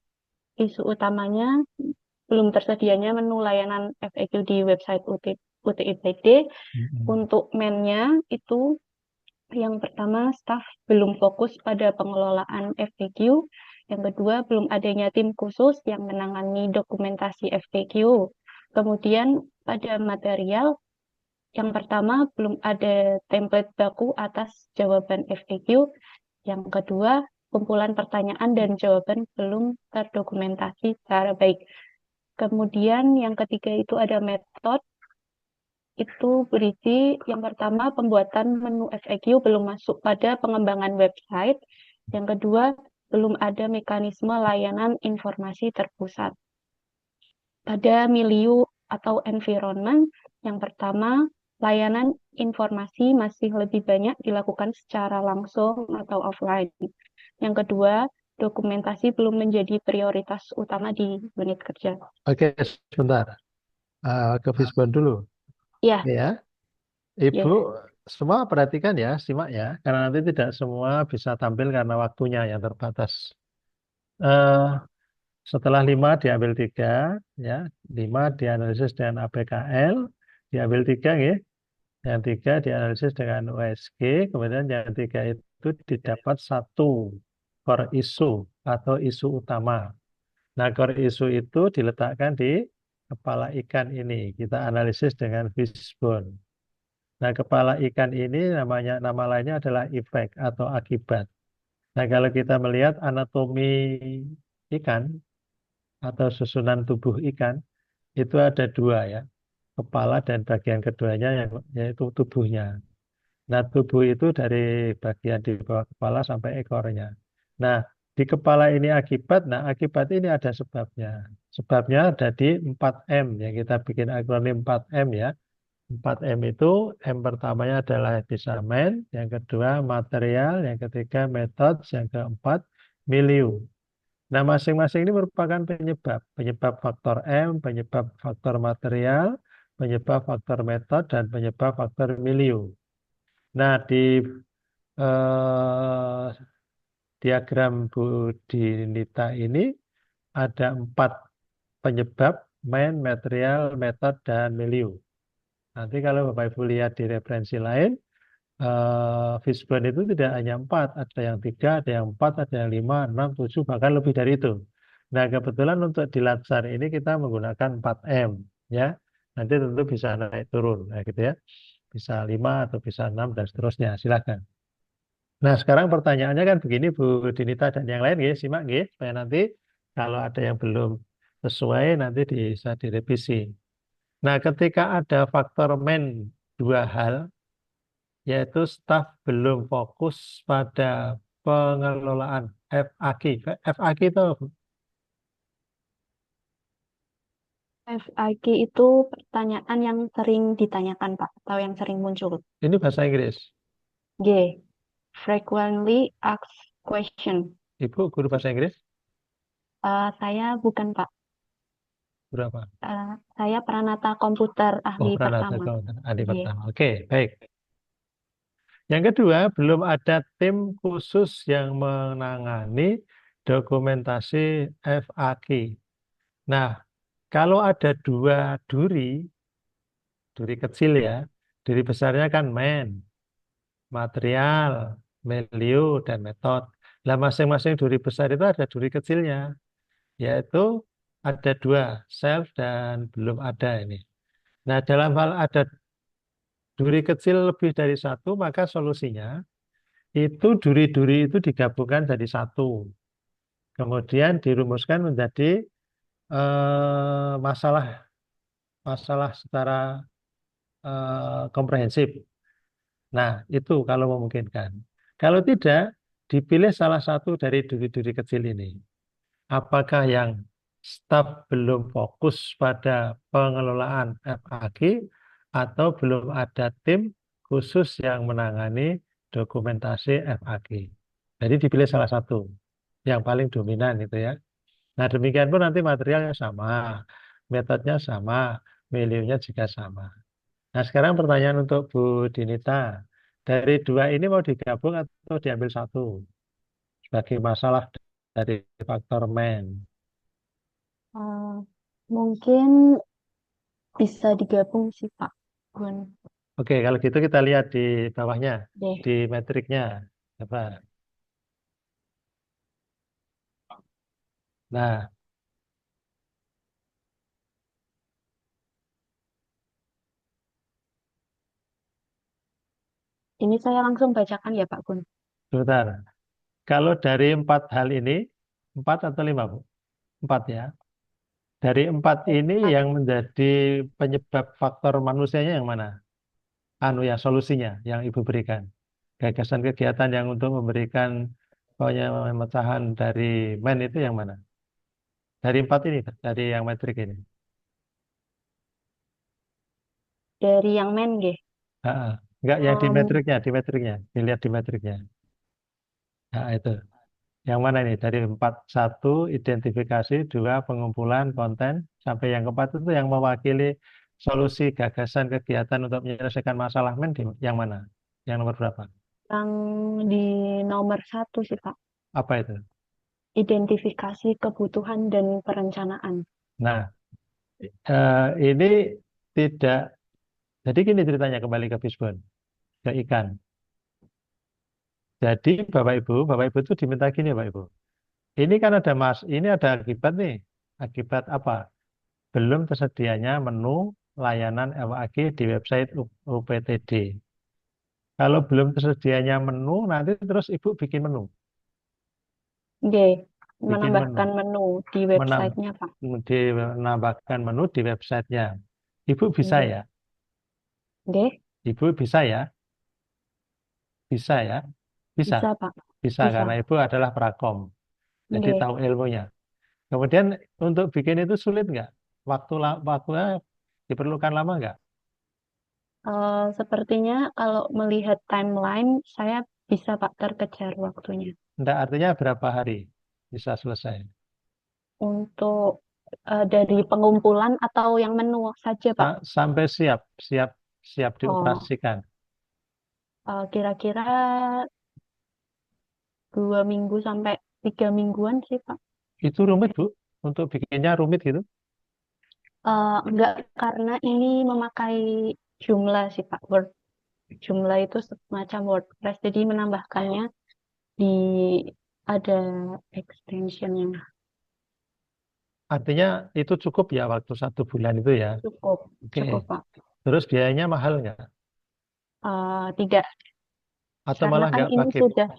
Isu utamanya belum tersedianya menu layanan FAQ di website UTIPD. Untuk men-nya itu yang pertama, staf belum fokus pada pengelolaan FAQ. Yang kedua, belum adanya tim khusus yang menangani dokumentasi FAQ. Kemudian pada material, yang pertama, belum ada template baku atas jawaban FAQ. Yang kedua, kumpulan pertanyaan dan jawaban belum terdokumentasi secara baik. Kemudian yang ketiga itu ada metode. Itu berisi yang pertama, pembuatan menu FAQ belum masuk pada pengembangan website. Yang kedua, belum ada mekanisme layanan informasi terpusat. Pada milieu atau environment, yang pertama, layanan informasi masih lebih banyak dilakukan secara langsung atau offline. Yang kedua, dokumentasi belum menjadi prioritas utama di unit kerja. Oke, sebentar. Ke fishbone dulu. Ya, Ya, Ibu semua perhatikan ya, simak ya, karena nanti tidak semua bisa tampil karena waktunya yang terbatas. Eh, Setelah 5 diambil 3, ya, 5 dianalisis dengan APKL, diambil 3 ya. Yang 3 dianalisis dengan USG, kemudian yang 3 itu didapat 1 core issue atau isu utama. Nah, core issue itu diletakkan di kepala ikan ini. Kita analisis dengan fishbone. Nah, kepala ikan ini nama lainnya adalah efek atau akibat. Nah, kalau kita melihat anatomi ikan atau susunan tubuh ikan, itu ada 2 ya, kepala dan bagian keduanya yaitu tubuhnya. Nah, tubuh itu dari bagian di bawah kepala sampai ekornya. Nah, di kepala ini akibat, nah akibat ini ada sebabnya. Sebabnya ada di 4M, yang kita bikin akronim 4M ya. 4M itu, M pertamanya adalah bisa men, yang kedua material, yang ketiga methods, yang keempat milieu. Nah, masing-masing ini merupakan penyebab. Penyebab faktor M, penyebab faktor material, penyebab faktor metode, dan penyebab faktor milieu. Nah, di diagram Bu Dinita ini ada 4 penyebab, main, material, metode, dan milieu. Nanti kalau Bapak Ibu lihat di referensi lain, fishbone itu tidak hanya 4, ada yang 3, ada yang 4, ada yang 5, 6, 7, bahkan lebih dari itu. Nah, kebetulan untuk di Latsar ini kita menggunakan 4M, ya. Nanti tentu bisa naik turun, nah, gitu ya. Bisa 5 atau bisa 6 dan seterusnya, silakan. Nah, sekarang pertanyaannya kan begini Bu Dinita dan yang lain, ya, simak, ya, supaya nanti kalau ada yang belum sesuai nanti bisa direvisi. Nah, ketika ada faktor men 2 hal, yaitu staf belum fokus pada pengelolaan FAQ. FAQ itu FAQ itu pertanyaan yang sering ditanyakan, Pak, atau yang sering muncul. ini bahasa Inggris. G. Frequently asked question. Ibu guru bahasa Inggris? Saya bukan, Pak. Berapa? Saya Pranata Komputer ahli Pranata pertama. Komputer ahli Iya. pertama. Oke, baik. Yang kedua, belum ada tim khusus yang menangani dokumentasi FAQ. Nah, kalau ada 2 duri kecil ya, duri besarnya kan men, material, milieu, dan metode. Nah, masing-masing duri besar itu ada duri kecilnya, yaitu ada 2, self dan belum ada ini. Nah, dalam hal ada duri kecil lebih dari 1, maka solusinya itu duri-duri itu digabungkan jadi 1. Kemudian dirumuskan menjadi masalah secara komprehensif. Nah, itu kalau memungkinkan. Kalau tidak, dipilih salah satu dari duri-duri kecil ini. Apakah yang staf belum fokus pada pengelolaan FAQ atau belum ada tim khusus yang menangani dokumentasi FAQ. Jadi dipilih salah satu yang paling dominan itu ya. Nah, demikian pun nanti materialnya sama, metodenya sama, milieunya juga sama. Nah, sekarang pertanyaan untuk Bu Dinita. Dari dua ini mau digabung atau diambil satu sebagai masalah dari faktor men. Eh, mungkin bisa digabung sih Pak Gun. Oke, kalau gitu kita lihat di bawahnya, Deh. di metriknya. Apa? Nah, Ini saya langsung bacakan ya Pak Gun. sebentar. Kalau dari 4 hal ini, 4 atau 5, Bu? 4 ya. Dari 4 ini yang menjadi penyebab faktor manusianya yang mana? Anu ya, solusinya yang Ibu berikan. Gagasan kegiatan yang untuk memberikan pemecahan dari men itu yang mana? Dari 4 ini, dari yang metrik ini. Dari yang men nggih. Enggak, yang di metriknya, dilihat di metriknya. Nah, itu. Yang mana ini? Dari 4, 1 identifikasi, 2 pengumpulan konten, sampai yang keempat itu yang mewakili solusi gagasan kegiatan untuk menyelesaikan masalah men yang mana? Yang nomor berapa? Yang di nomor 1 sih Pak. Apa itu? Identifikasi kebutuhan dan perencanaan. Nah, ini tidak. Jadi gini ceritanya, kembali ke Fishbone, ke ikan. Jadi Bapak Ibu itu diminta gini Bapak Ibu. Ini kan ini ada akibat nih. Akibat apa? Belum tersedianya menu layanan LAG di website UPTD. Kalau belum tersedianya menu, nanti terus Ibu bikin menu. Oke, Bikin menambahkan menu di websitenya Pak. Menambahkan menu di websitenya. Ibu bisa Oke. ya? Oke. Ibu bisa ya? Bisa ya? Bisa. Bisa Pak. Bisa karena Ibu adalah prakom. Jadi Oke. tahu ilmunya. Kemudian untuk bikin itu sulit nggak? Waktunya diperlukan lama nggak? Sepertinya kalau melihat timeline, saya bisa Pak terkejar waktunya. Enggak, artinya berapa hari bisa selesai? Untuk dari pengumpulan atau yang menu saja Pak? Sampai siap dioperasikan. Kira-kira 2 minggu sampai 3 mingguan sih Pak. Itu rumit Bu? Untuk bikinnya rumit gitu? Enggak, karena ini memakai Joomla sih Pak, Word. Joomla itu semacam WordPress, jadi menambahkannya di ada extensionnya. Artinya itu cukup ya waktu 1 bulan itu ya? Cukup, Oke. cukup Pak. Terus biayanya mahal nggak? Tidak. Atau Karena malah kan nggak ini pakai sudah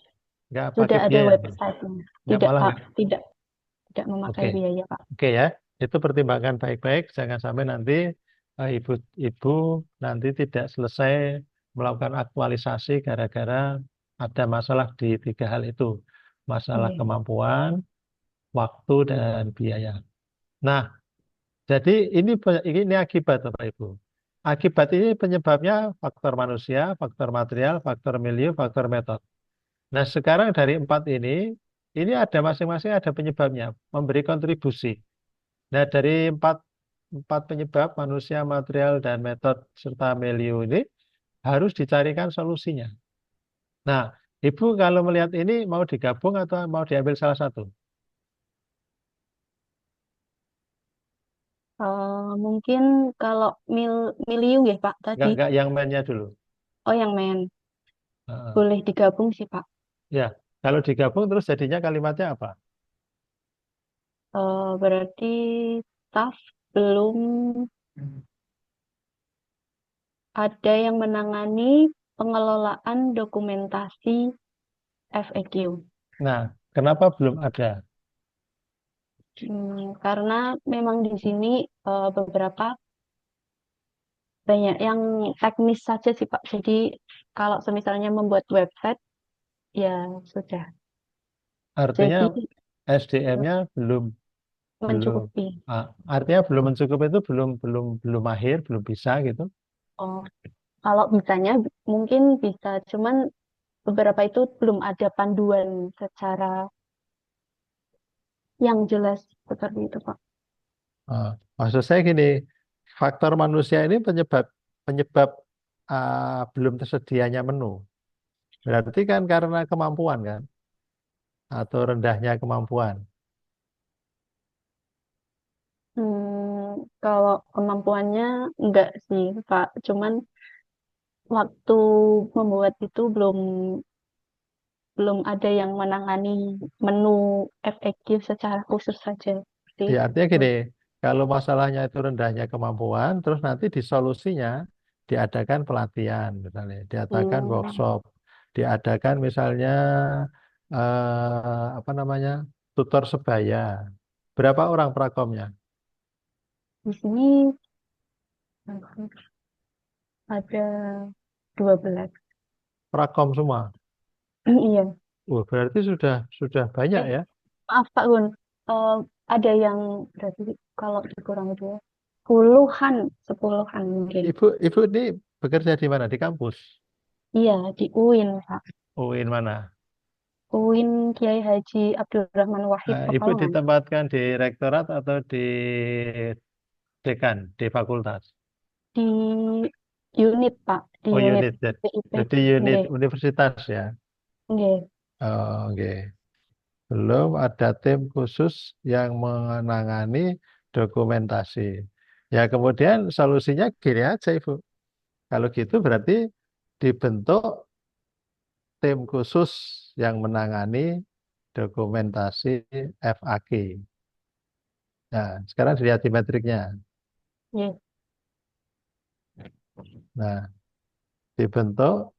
pakai ada biaya? website-nya. Nggak, Tidak malah Pak, nggak? tidak memakai Oke. biaya Pak. Oke ya, itu pertimbangkan baik-baik, jangan sampai nanti ibu nanti tidak selesai melakukan aktualisasi gara-gara ada masalah di 3 hal itu, masalah Oke. kemampuan, waktu dan biaya. Nah, jadi ini akibat Bapak Ibu. Akibat ini penyebabnya faktor manusia, faktor material, faktor milieu, faktor metode. Nah, sekarang dari 4 ini ada masing-masing ada penyebabnya, memberi kontribusi. Nah, dari empat penyebab manusia, material, dan metode serta milieu ini harus dicarikan solusinya. Nah, Ibu kalau melihat ini mau digabung atau mau diambil salah satu? Mungkin kalau milieu ya Pak tadi. Enggak yang mainnya dulu. Oh, yang men. Heeh. Boleh digabung sih Pak. Ya, kalau digabung terus jadinya kalimatnya apa? Berarti staff belum ada yang menangani pengelolaan dokumentasi FAQ. Nah, kenapa belum ada? Karena memang di sini beberapa banyak yang teknis saja sih Pak. Jadi kalau misalnya membuat website, ya sudah. Artinya Jadi SDM-nya belum mencukupi. Artinya belum mencukupi itu belum mahir, belum bisa gitu. Oh, kalau bisanya mungkin bisa, cuman beberapa itu belum ada panduan secara yang jelas seperti itu Pak. Maksud saya gini, faktor manusia ini penyebab belum tersedianya menu. Berarti kan karena kemampuan kan, atau rendahnya kemampuan. Kalau kemampuannya enggak sih, Pak. Cuman waktu membuat itu belum ada yang menangani menu FAQ secara khusus saja. Seperti Ya, artinya itu. gini, kalau masalahnya itu rendahnya kemampuan, terus nanti di solusinya diadakan pelatihan, misalnya, diadakan Hmm, workshop, diadakan misalnya apa namanya tutor sebaya. Berapa orang prakomnya? di sini ada 12. Prakom semua. Iya. Wah, berarti sudah banyak ya. Maaf Pak Gun, Eh, ada yang berarti kalau dikurangi dua, sepuluhan mungkin. Ibu ini bekerja di mana? Di kampus? Iya, di UIN Pak. UIN mana? UIN Kiai Haji Abdurrahman Wahid Ibu Pekalongan. ditempatkan di rektorat atau di dekan, di fakultas? Di unit Pak, di Oh, unit unit. PIP. Jadi unit Nggih, universitas ya. nggih. Oh, oke. Belum ada tim khusus yang menangani dokumentasi. Ya, kemudian solusinya gini aja, Ibu. Kalau gitu berarti dibentuk tim khusus yang menangani dokumentasi FAQ. Nah, sekarang dilihat di metriknya. Nggih. Nah, dibentuk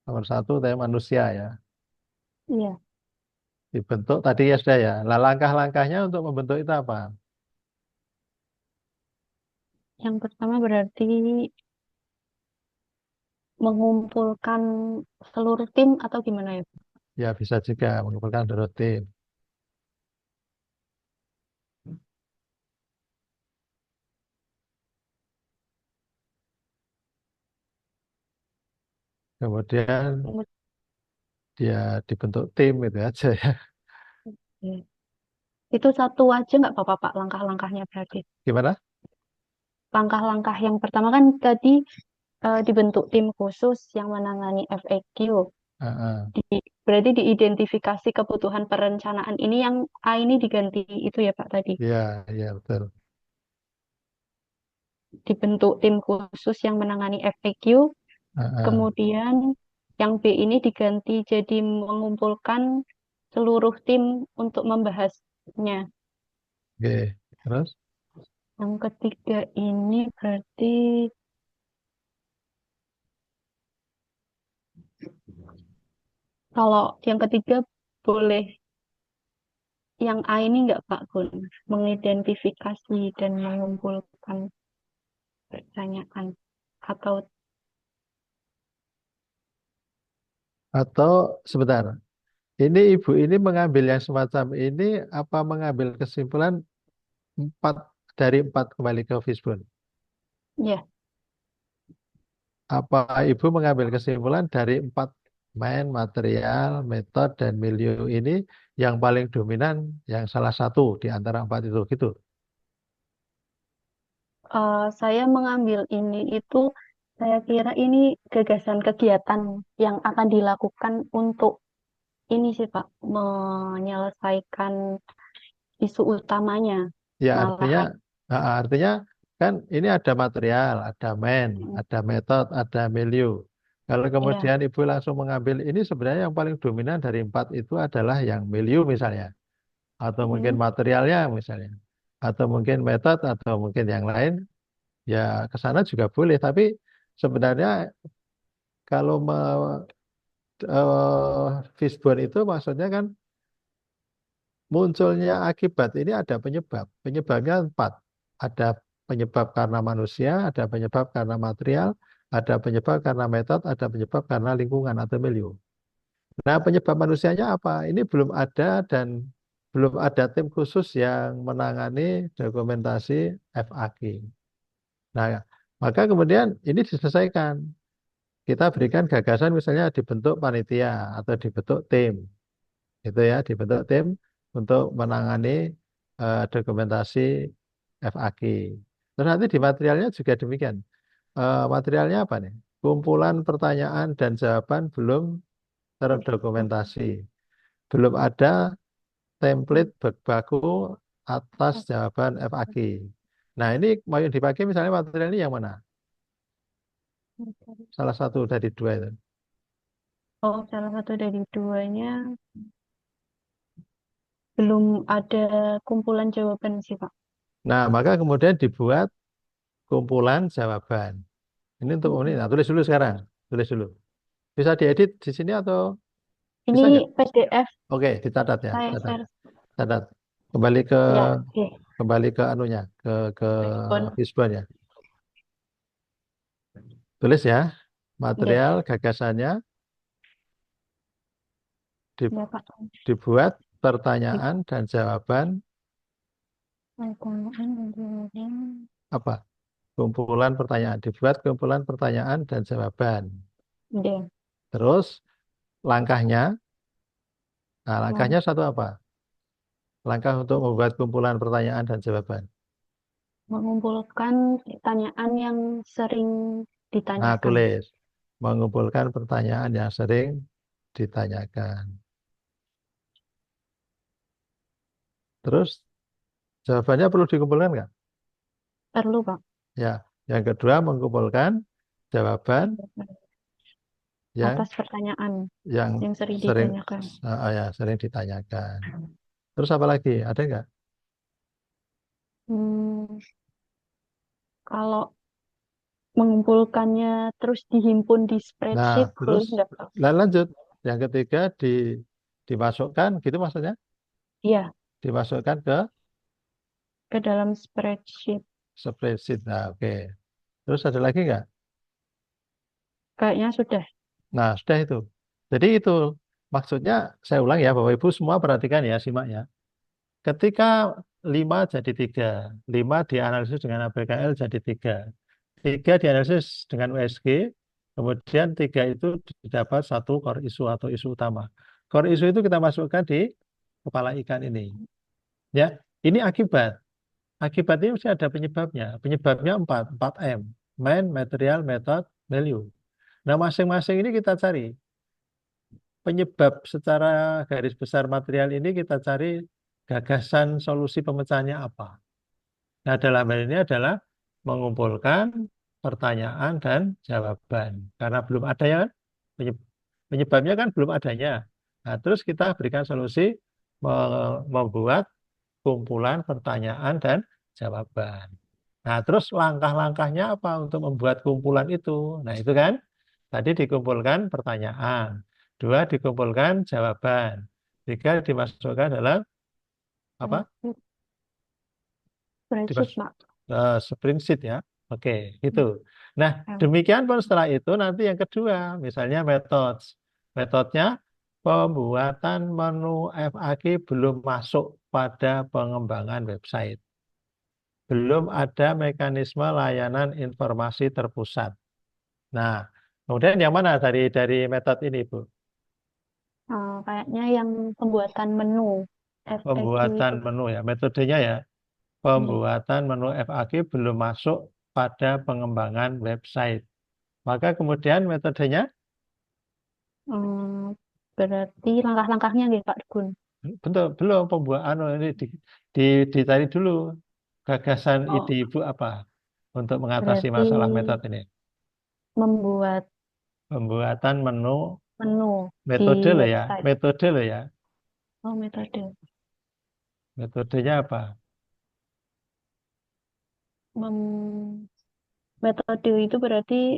nomor 1 tema manusia ya. Iya. Dibentuk tadi ya sudah ya. Nah, langkah-langkahnya untuk membentuk itu apa? Yang pertama berarti mengumpulkan seluruh tim atau gimana ya? Ya, bisa juga mengumpulkan seluruh tim. Kemudian dia dibentuk tim itu aja ya. Iya. Itu satu aja nggak apa-apa Pak langkah-langkahnya berarti? Gimana? Langkah-langkah yang pertama kan tadi dibentuk tim khusus yang menangani FAQ. Heeh. Berarti diidentifikasi kebutuhan perencanaan ini yang A ini diganti itu ya Pak tadi. Iya, iya betul. Dibentuk tim khusus yang menangani FAQ. Heeh. Kemudian yang B ini diganti jadi mengumpulkan seluruh tim untuk membahasnya. Oke, terus? Yang ketiga ini berarti kalau yang ketiga boleh yang A ini nggak Pak Gun, mengidentifikasi dan mengumpulkan pertanyaan atau Atau sebentar, ini ibu ini mengambil yang semacam ini apa mengambil kesimpulan 4 dari 4 kembali ke Fishbone? ya Apa ibu mengambil kesimpulan dari 4 main material, metode, dan milieu ini yang paling dominan, yang salah satu di antara 4 itu gitu? saya mengambil ini itu saya kira ini gagasan kegiatan yang akan dilakukan untuk ini sih Pak menyelesaikan isu utamanya Ya malahan. artinya kan ini ada material, ada main, ada metode, ada milieu. Kalau Iya, kemudian ibu langsung mengambil ini sebenarnya yang paling dominan dari 4 itu adalah yang milieu misalnya, atau mungkin materialnya misalnya, atau mungkin metode, atau mungkin yang lain, ya ke sana juga boleh. Tapi sebenarnya kalau Fishbone itu maksudnya kan munculnya akibat ini ada penyebab. Penyebabnya 4. Ada penyebab karena manusia, ada penyebab karena material, ada penyebab karena metode, ada penyebab karena lingkungan atau milieu. Nah, penyebab manusianya apa? Ini belum ada dan belum ada tim khusus yang menangani dokumentasi FAQ. Nah, maka kemudian ini diselesaikan. Kita berikan gagasan misalnya dibentuk panitia atau dibentuk tim. Itu ya, dibentuk tim untuk menangani dokumentasi FAQ. Terus nanti di materialnya juga demikian. Materialnya apa nih? kumpulan pertanyaan dan jawaban belum terdokumentasi. Belum ada template baku atas jawaban FAQ. Nah, ini mau yang dipakai misalnya material ini yang mana? Salah satu dari dua itu. Oh, salah satu dari duanya belum ada kumpulan jawaban sih, Pak. Nah, maka kemudian dibuat kumpulan jawaban. Ini untuk ini. Nah, tulis dulu sekarang. Tulis dulu. Bisa diedit di sini atau Ini bisa nggak? PDF Oke, dicatat ya. saya Catat. share. Catat. Kembali ke Ya, oke. kembali ke anunya, ke Respon. Fishbone ya. Tulis ya. Oke. Material gagasannya Ya, Pak. dibuat pertanyaan dan jawaban apa? Kumpulan pertanyaan. Dibuat kumpulan pertanyaan dan jawaban. Oke. Terus langkahnya, nah langkahnya satu apa? Langkah untuk membuat kumpulan pertanyaan dan jawaban. Mengumpulkan pertanyaan yang sering Nah, ditanyakan. tulis. Mengumpulkan pertanyaan yang sering ditanyakan. Terus jawabannya perlu dikumpulkan nggak? Perlu, Pak. Ya. Yang kedua mengumpulkan jawaban yang Atas pertanyaan yang yang sering sering ditanyakan. ya, sering ditanyakan. Terus apa lagi? Ada nggak? Kalau mengumpulkannya terus dihimpun di Nah, spreadsheet, boleh terus nggak, Pak? lanjut. Yang ketiga dimasukkan, gitu maksudnya? Iya, Dimasukkan ke dalam spreadsheet. spreadsheet. Nah, oke. Terus ada lagi nggak? Kayaknya sudah. Nah, sudah itu. Jadi itu maksudnya, saya ulang ya, Bapak Ibu semua perhatikan ya, simak ya. Ketika 5 jadi 3, 5 dianalisis dengan ABKL jadi 3, 3 dianalisis dengan USG, kemudian 3 itu didapat satu core isu atau isu utama. Core isu itu kita masukkan di kepala ikan ini. Ya, ini akibat. Akibat ini mesti ada penyebabnya. Penyebabnya 4M. Main, material, method, value. Nah, masing-masing ini kita cari. Penyebab secara garis besar material ini kita cari gagasan solusi pemecahannya apa. Nah, dalam hal ini adalah mengumpulkan pertanyaan dan jawaban. Karena belum ada ya kan? Penyebabnya kan belum adanya. Nah, terus kita berikan solusi membuat kumpulan pertanyaan dan jawaban. Nah, terus langkah-langkahnya apa untuk membuat kumpulan itu? Nah, itu kan tadi dikumpulkan pertanyaan, 2 dikumpulkan jawaban, 3 dimasukkan dalam apa? Spreadsheet ya. Oke, gitu. Nah, demikian pun setelah itu nanti yang kedua, misalnya metodenya pembuatan menu FAQ belum masuk pada pengembangan website. Belum ada mekanisme layanan informasi terpusat. Nah, kemudian yang mana dari metode ini, Bu? Kayaknya yang pembuatan menu FAQ Pembuatan itu. menu ya, metodenya ya. Pembuatan menu FAQ belum masuk pada pengembangan website. Maka kemudian metodenya? Berarti langkah-langkahnya nggih, Pak Gun? Bentuk, belum pembuatan ini dicari dulu gagasan ide Ibu apa untuk mengatasi Berarti masalah metode ini. Pembuatan menu metode di loh ya, website. metode loh ya. Oh, metode. Metodenya apa? Metode itu berarti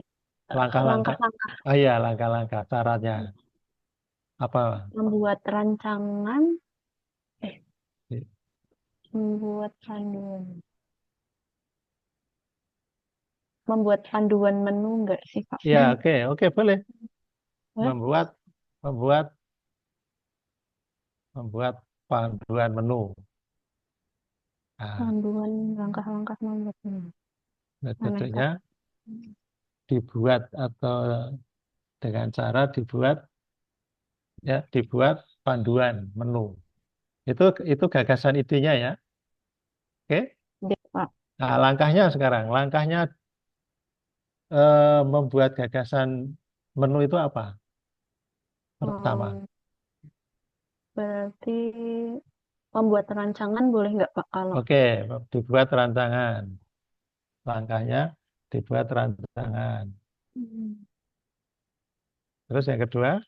Langkah-langkah. langkah-langkah Ah iya, langkah-langkah caranya. Apa? membuat rancangan, membuat panduan. Membuat panduan menu enggak sih, Pak? Iya, oke, boleh. Membuat panduan menu. Nah, Panduan langkah-langkah membuat menu. metodenya dibuat atau dengan cara dibuat panduan menu. Itu gagasan idenya ya. Oke? Ya, Pak. Nah, langkahnya sekarang, langkahnya membuat gagasan menu itu apa? Pertama. Berarti membuat rancangan boleh nggak Pak kalau Oke, dibuat rancangan. Langkahnya dibuat rancangan. Terus yang kedua,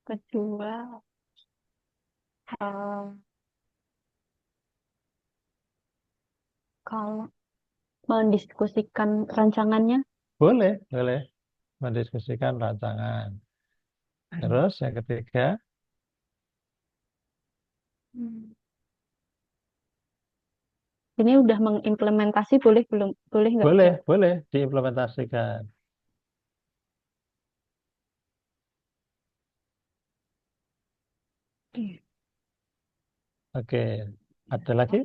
kedua kalau mendiskusikan rancangannya boleh mendiskusikan rancangan. Terus yang ketiga, ini udah mengimplementasi boleh belum boleh nggak Pak? boleh diimplementasikan. Oke, ada lagi?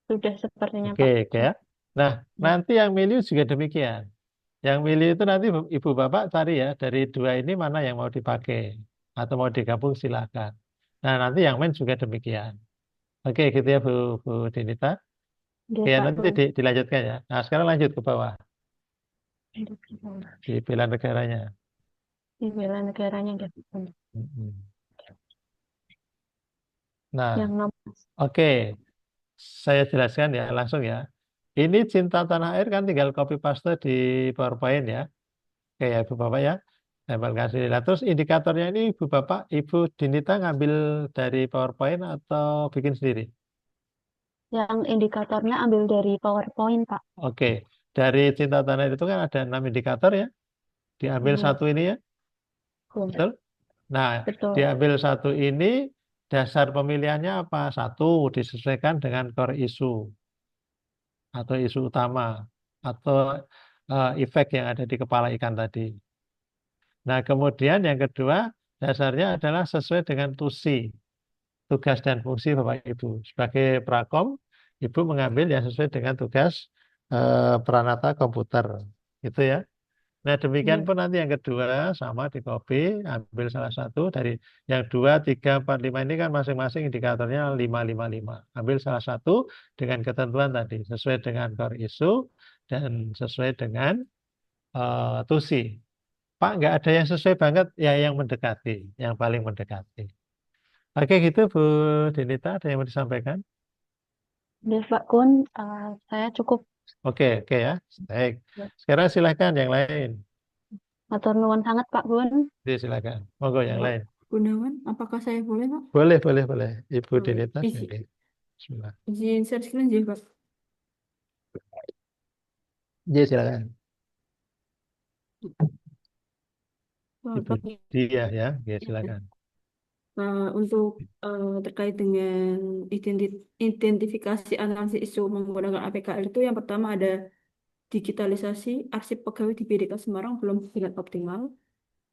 Sudah sepertinya Oke, Pak. oke ya. Nah, nanti yang milih juga demikian. Yang milih itu nanti ibu bapak cari ya, dari dua ini mana yang mau dipakai atau mau digabung silakan. Nah, nanti yang main juga demikian. Oke, gitu ya Bu Dinita. Oke, Pak, nanti dilanjutkan ya. Nah, sekarang lanjut ke bawah di bela negaranya. Di bela negaranya gitu. Nah, Yang nomor oke, saya jelaskan ya langsung ya. Ini Cinta Tanah Air kan tinggal copy paste di PowerPoint ya. Oke ya Ibu Bapak ya. Tempel kasih. Nah, terus indikatornya ini Ibu Bapak, Ibu Dinita ngambil dari PowerPoint atau bikin sendiri? yang indikatornya ambil dari PowerPoint Pak. Oke, dari Cinta Tanah Air itu kan ada 6 indikator ya. Diambil satu ini ya. Betul? Nah, diambil satu ini, dasar pemilihannya apa? Satu, disesuaikan dengan core issue atau isu utama atau efek yang ada di kepala ikan tadi. Nah, kemudian yang kedua, dasarnya adalah sesuai dengan tusi, tugas dan fungsi Bapak Ibu. Sebagai prakom, Ibu mengambil yang sesuai dengan tugas peranata komputer. Gitu ya. Nah, demikian pun nanti yang kedua, sama di copy, ambil salah satu dari yang 2, 3, 4, 5 ini kan masing-masing indikatornya 5, 5, 5. Ambil salah satu dengan ketentuan tadi, sesuai dengan core issue dan sesuai dengan tusi. Pak, nggak ada yang sesuai banget, ya yang mendekati, yang paling mendekati. Oke gitu Bu Dinita, ada yang mau disampaikan? Pak Kun, saya cukup. Oke ya, baik. Sekarang silakan yang lain. Matur nuwun sangat Pak Gun. Silakan, monggo yang lain. Gunawan, apakah saya boleh Pak? Boleh. Ibu Dinita. Bismillah. Izin share screen ya Pak. Ya, silakan. Ibu Dia ya, silakan. Untuk terkait dengan identifikasi analisis isu menggunakan APKL itu yang pertama ada digitalisasi arsip pegawai di BDK Semarang belum dengan optimal.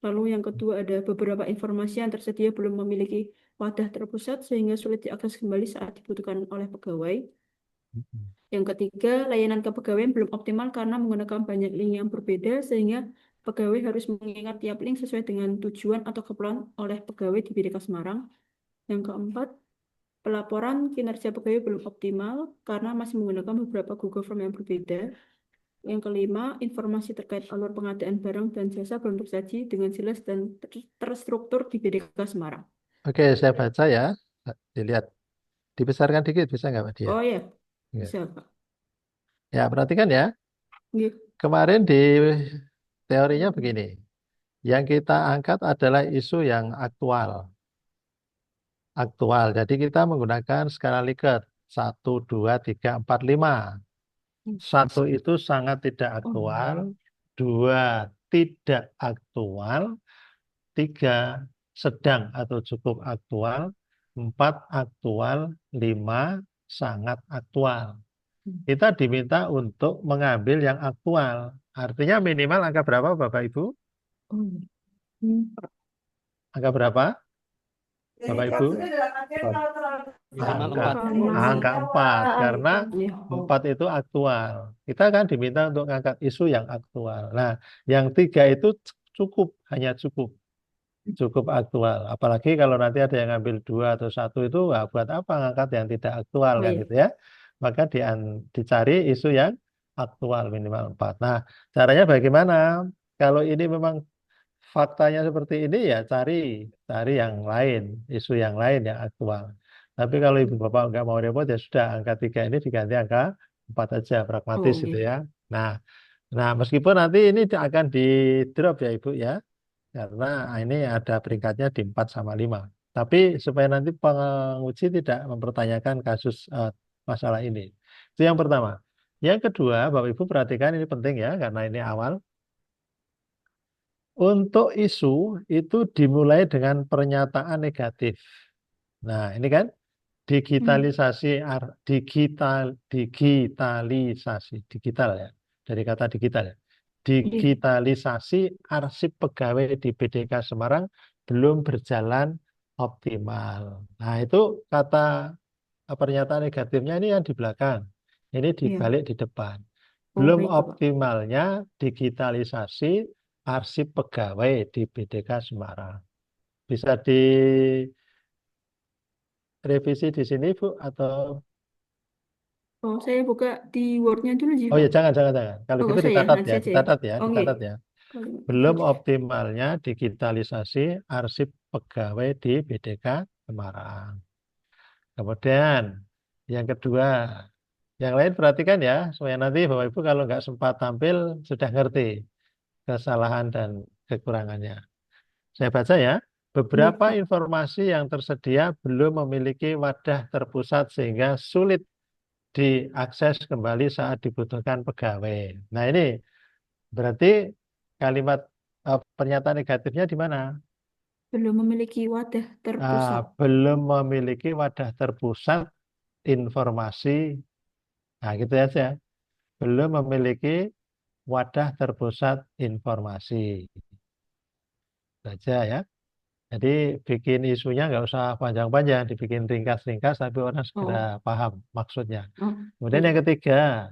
Lalu yang kedua ada beberapa informasi yang tersedia belum memiliki wadah terpusat sehingga sulit diakses kembali saat dibutuhkan oleh pegawai. Yang ketiga, layanan kepegawaian belum optimal karena menggunakan banyak link yang berbeda sehingga pegawai harus mengingat tiap link sesuai dengan tujuan atau keperluan oleh pegawai di BDK Semarang. Yang keempat, pelaporan kinerja pegawai belum optimal karena masih menggunakan beberapa Google Form yang berbeda. Yang kelima, informasi terkait alur pengadaan barang dan jasa belum tersaji dengan jelas dan terstruktur di BDK Semarang. Oke, saya baca ya. Dilihat. Dibesarkan dikit, bisa nggak Pak Dia? Oh ya, bisa Pak. Ya, perhatikan ya. Kemarin di teorinya begini. Yang kita angkat adalah isu yang aktual. Jadi kita menggunakan skala Likert. 1, 2, 3, 4, 5. 1 itu sangat tidak aktual. 2, tidak aktual. 3, sedang atau cukup aktual. 4, aktual. 5, sangat aktual. Kita diminta untuk mengambil yang aktual. Artinya minimal angka berapa Bapak Ibu? Angka berapa? Bapak Ibu? Angka 4. Karena 4 itu aktual. Kita kan diminta untuk mengangkat isu yang aktual. Nah, yang 3 itu cukup, hanya cukup. Cukup aktual. Apalagi kalau nanti ada yang ngambil 2 atau 1 itu, buat apa ngangkat yang tidak aktual kan gitu ya. Maka dicari isu yang aktual minimal 4. Nah, caranya bagaimana? Kalau ini memang faktanya seperti ini ya cari yang lain, isu yang lain yang aktual. Tapi kalau ibu bapak nggak mau repot ya sudah angka 3 ini diganti angka 4 aja, pragmatis gitu Oke. ya. Nah, meskipun nanti ini akan di drop ya ibu ya, karena ini ada peringkatnya di 4 sama 5. Tapi supaya nanti penguji tidak mempertanyakan kasus masalah ini. Itu yang pertama. Yang kedua, Bapak Ibu perhatikan ini penting ya, karena ini awal. Untuk isu itu dimulai dengan pernyataan negatif. Nah, ini kan digital ya, dari kata digital ya. Digitalisasi arsip pegawai di BDK Semarang belum berjalan optimal. Nah, itu kata pernyataan negatifnya ini yang di belakang. Ini dibalik di depan. Belum baik, Bapak. optimalnya digitalisasi arsip pegawai di BDK Semarang. Bisa direvisi di sini, Bu, atau Oh, saya buka di Word-nya dulu, Ji, oh ya Pak. jangan. Kalau Oh, gitu nggak usah ya, dicatat nanti ya, aja ya. Oke. dicatat ya. Belum optimalnya digitalisasi arsip pegawai di BDK Semarang. Kemudian yang kedua, yang lain perhatikan ya, supaya nanti Bapak Ibu kalau nggak sempat tampil sudah ngerti kesalahan dan kekurangannya. Saya baca ya, beberapa informasi yang tersedia belum memiliki wadah terpusat sehingga sulit diakses kembali saat dibutuhkan pegawai. Nah ini berarti kalimat pernyataan negatifnya di mana? Belum memiliki wadah terpusat. Belum memiliki wadah terpusat informasi. Nah gitu aja. Belum memiliki wadah terpusat informasi. Saja ya. Jadi bikin isunya nggak usah panjang-panjang, dibikin ringkas-ringkas tapi orang segera paham maksudnya. Kemudian yang ketiga,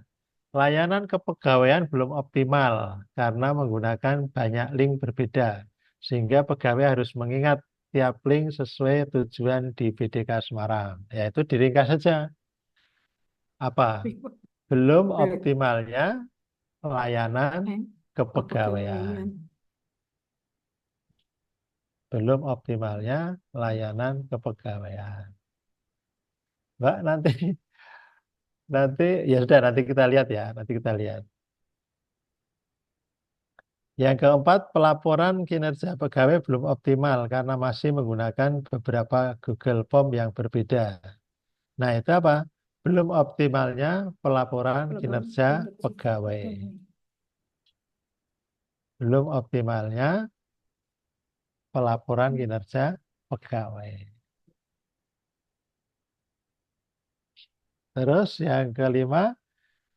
layanan kepegawaian belum optimal karena menggunakan banyak link berbeda, sehingga pegawai harus mengingat tiap link sesuai tujuan di BDK Semarang. Yaitu diringkas saja. Apa? Belum optimalnya layanan kepegawaian. Belum optimalnya layanan kepegawaian. Mbak, nanti ya sudah nanti kita lihat ya, Yang keempat, pelaporan kinerja pegawai belum optimal karena masih menggunakan beberapa Google Form yang berbeda. Nah, itu apa? Belum optimalnya pelaporan kinerja pegawai. Belum optimalnya pelaporan kinerja pegawai. Terus yang kelima,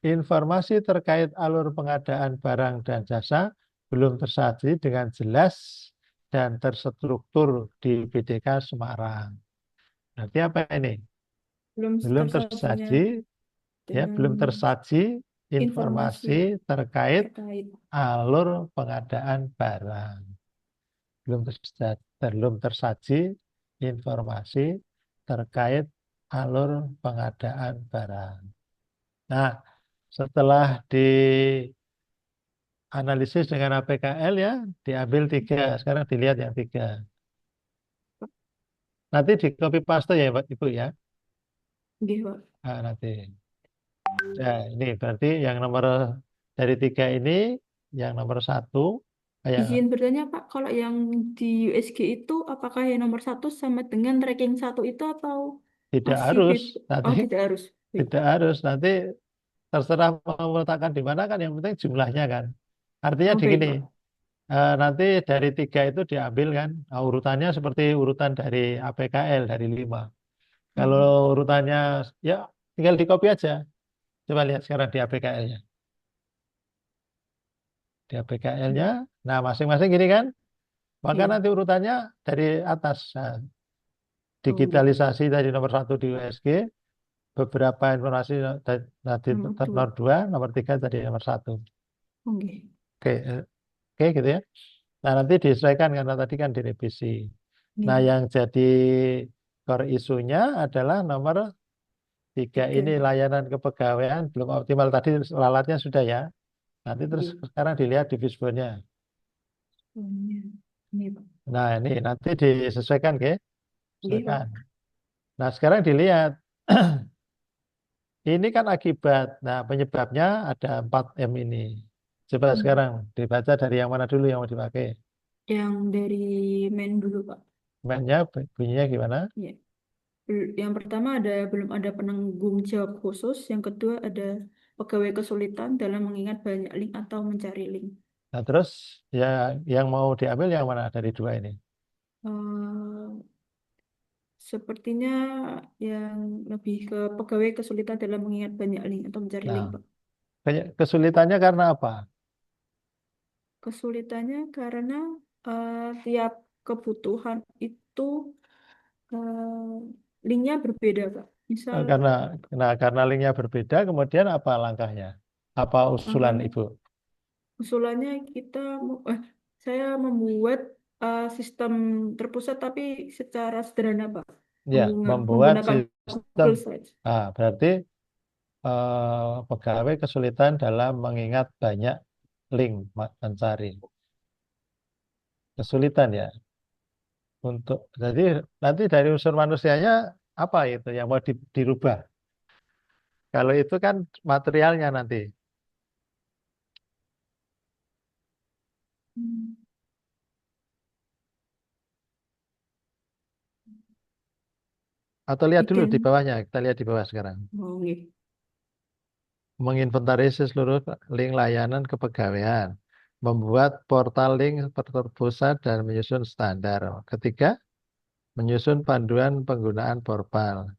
informasi terkait alur pengadaan barang dan jasa belum tersaji dengan jelas dan terstruktur di BDK Semarang. Nanti apa ini? Belum tersaji, ya, belum tersaji informasi terkait alur pengadaan barang. Belum tersaji informasi terkait alur pengadaan barang. Nah, setelah dianalisis dengan APKL ya, diambil 3. Sekarang dilihat yang 3. Nanti di copy paste ya Ibu ya. Nah, nanti. Nah, ini berarti yang nomor dari 3 ini, yang nomor 1. Izin bertanya Pak, kalau yang di USG itu apakah yang nomor 1 sama dengan ranking 1 itu atau Tidak masih harus. Oh, tidak harus. Tidak harus. Nanti terserah mau meletakkan di mana kan, yang penting jumlahnya kan. Artinya begini, nanti dari 3 itu diambil kan, urutannya seperti urutan dari APKL, dari 5. Kalau urutannya, ya tinggal di copy aja. Coba lihat sekarang di APKL-nya. Di APKL-nya, nah masing-masing gini kan, maka nanti urutannya dari atas. Nah, digitalisasi dari nomor 1 di USG, beberapa informasi tadi nomor 2, nomor 3 tadi nomor 1. Oke, gitu ya. Nah, nanti disesuaikan karena tadi kan direvisi. Nah, yang jadi core isunya adalah nomor Tiga ini layanan kepegawaian belum optimal. Tadi lalatnya sudah ya. Nanti terus sekarang dilihat di fishbone-nya. Ini, Pak. Nah ini nanti disesuaikan, ke? Nggih, Pak. Sesuaikan. Nah sekarang dilihat. Ini kan akibat. Nah penyebabnya ada 4M ini. Coba sekarang dibaca dari yang mana dulu yang mau dipakai. Yang dari main dulu, Pak. Mainnya bunyinya gimana? Ya. Yang pertama belum ada penanggung jawab khusus. Yang kedua ada pegawai kesulitan dalam mengingat banyak link atau mencari link. Nah terus ya yang mau diambil yang mana dari dua ini? Eh, Sepertinya yang lebih ke pegawai kesulitan dalam mengingat banyak link atau mencari link, Nah, Pak. kesulitannya karena apa? Kesulitannya karena tiap kebutuhan itu linknya berbeda, Pak. Misal Karena linknya berbeda, kemudian apa langkahnya? Apa usulan langkahnya, Ibu? usulannya saya membuat sistem terpusat tapi secara sederhana, Pak. Ya, membuat Menggunakan sistem. Google Sites. Berarti pegawai kesulitan dalam mengingat banyak link mencari. Kesulitan ya. Jadi nanti dari unsur manusianya apa itu yang mau dirubah? Kalau itu kan materialnya nanti. Atau lihat dulu di bawahnya. Kita lihat di bawah sekarang. Oh, iya. Menginventarisasi seluruh link layanan kepegawaian. Membuat portal link terpusat dan menyusun standar. Ketiga, menyusun panduan penggunaan portal.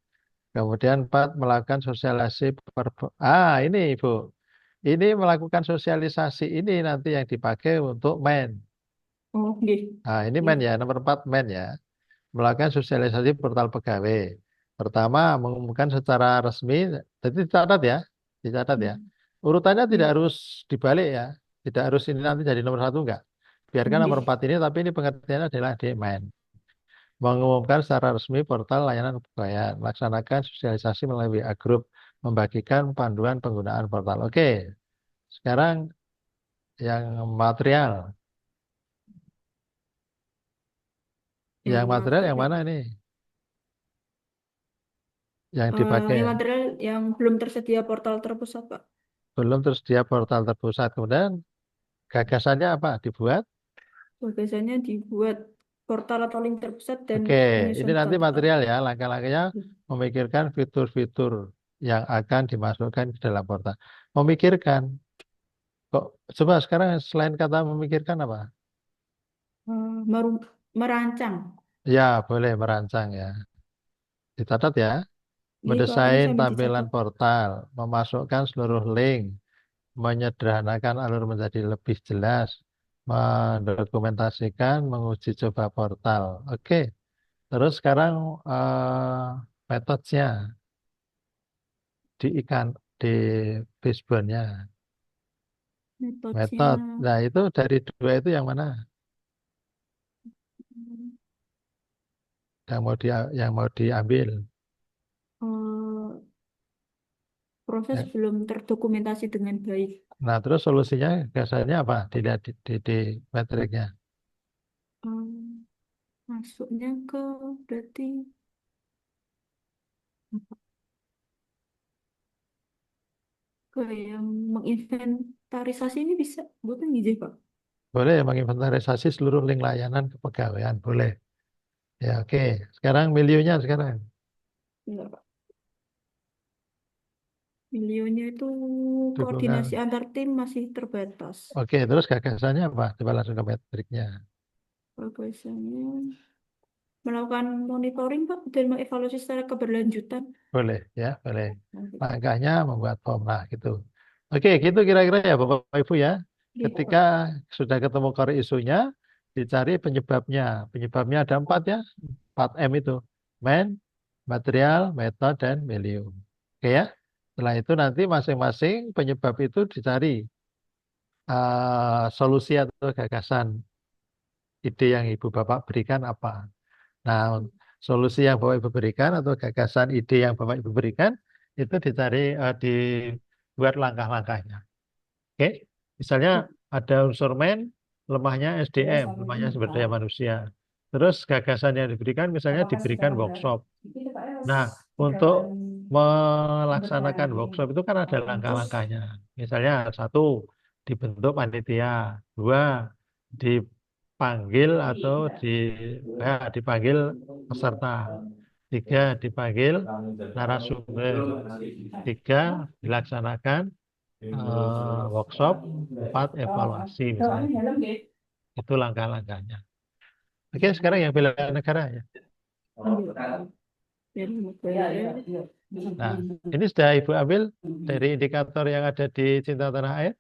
Kemudian 4, melakukan sosialisasi. Ini Ibu. Ini melakukan sosialisasi ini nanti yang dipakai untuk main. Oh, iya. Ini main ya, nomor 4 main ya. Melakukan sosialisasi portal pegawai. Pertama, mengumumkan secara resmi. Jadi dicatat ya. Urutannya tidak harus dibalik ya. Tidak harus ini nanti jadi nomor 1 enggak. Biarkan nomor 4 ini, tapi ini pengertiannya adalah di main. Mengumumkan secara resmi portal layanan kepegawaian, melaksanakan sosialisasi melalui WA Group, membagikan panduan penggunaan portal. Oke, sekarang yang material. Yang material yang mana ini? Yang dipakai. Yang material yang belum tersedia portal terpusat, Pak. Belum tersedia portal terpusat. Kemudian gagasannya apa? Dibuat? Biasanya dibuat portal atau link terpusat dan Oke, menyusun ini nanti portal. material ya. Langkah-langkahnya memikirkan fitur-fitur yang akan dimasukkan ke dalam portal. Memikirkan. Kok coba sekarang selain kata memikirkan apa? Merancang. Ya, boleh merancang ya. Dicatat ya. Iya, Pak, ini Mendesain sambil tampilan dicatat. portal, memasukkan seluruh link, menyederhanakan alur menjadi lebih jelas, mendokumentasikan, menguji coba portal. Oke. Terus sekarang metodenya di basebone-nya. Metodenya Metode. Nah, itu dari dua itu yang mana? Yang mau diambil. proses Ya. belum terdokumentasi dengan baik. Nah, terus solusinya biasanya apa? Dilihat di metriknya. Masuknya ke berarti ke yang menginventarisasi ini bisa bukan ngijih, Pak? Boleh menginventarisasi seluruh link layanan kepegawaian. Boleh. Ya, oke. Sekarang miliunya sekarang. Enggak, Pak. Milionya itu Dukungan. koordinasi antar tim masih terbatas. Oke, terus gagasannya apa? Coba langsung ke metriknya. Gagasannya melakukan monitoring, Pak, dan mengevaluasi secara keberlanjutan. Boleh, ya, boleh. Langkahnya membuat form, nah gitu. Oke, gitu kira-kira ya Bapak Ibu ya. Iya, Ketika sudah ketemu core isunya, dicari penyebabnya. Penyebabnya ada 4 ya, 4M itu. Man, material, method, dan value. Oke ya. Setelah itu nanti masing-masing penyebab itu dicari solusi atau gagasan. Ide yang Ibu Bapak berikan apa. Nah, solusi yang Bapak Ibu berikan atau gagasan ide yang Bapak Ibu berikan itu dibuat langkah-langkahnya. Oke, misalnya ada unsur main, lemahnya SDM, lemahnya sumber daya manusia. Terus gagasan yang diberikan misalnya diberikan workshop. Nah, untuk melaksanakan workshop itu kan ada langkah-langkahnya. Misalnya satu, dibentuk panitia. Dua, dipanggil atau dipanggil peserta. Tiga, dipanggil narasumber. Tiga, dilaksanakan workshop. Empat, evaluasi misalnya. Itu langkah-langkahnya. Oke, sekarang yang bela negara ya. Nah, ini sudah Ibu ambil dari indikator yang ada di Cinta Tanah Air?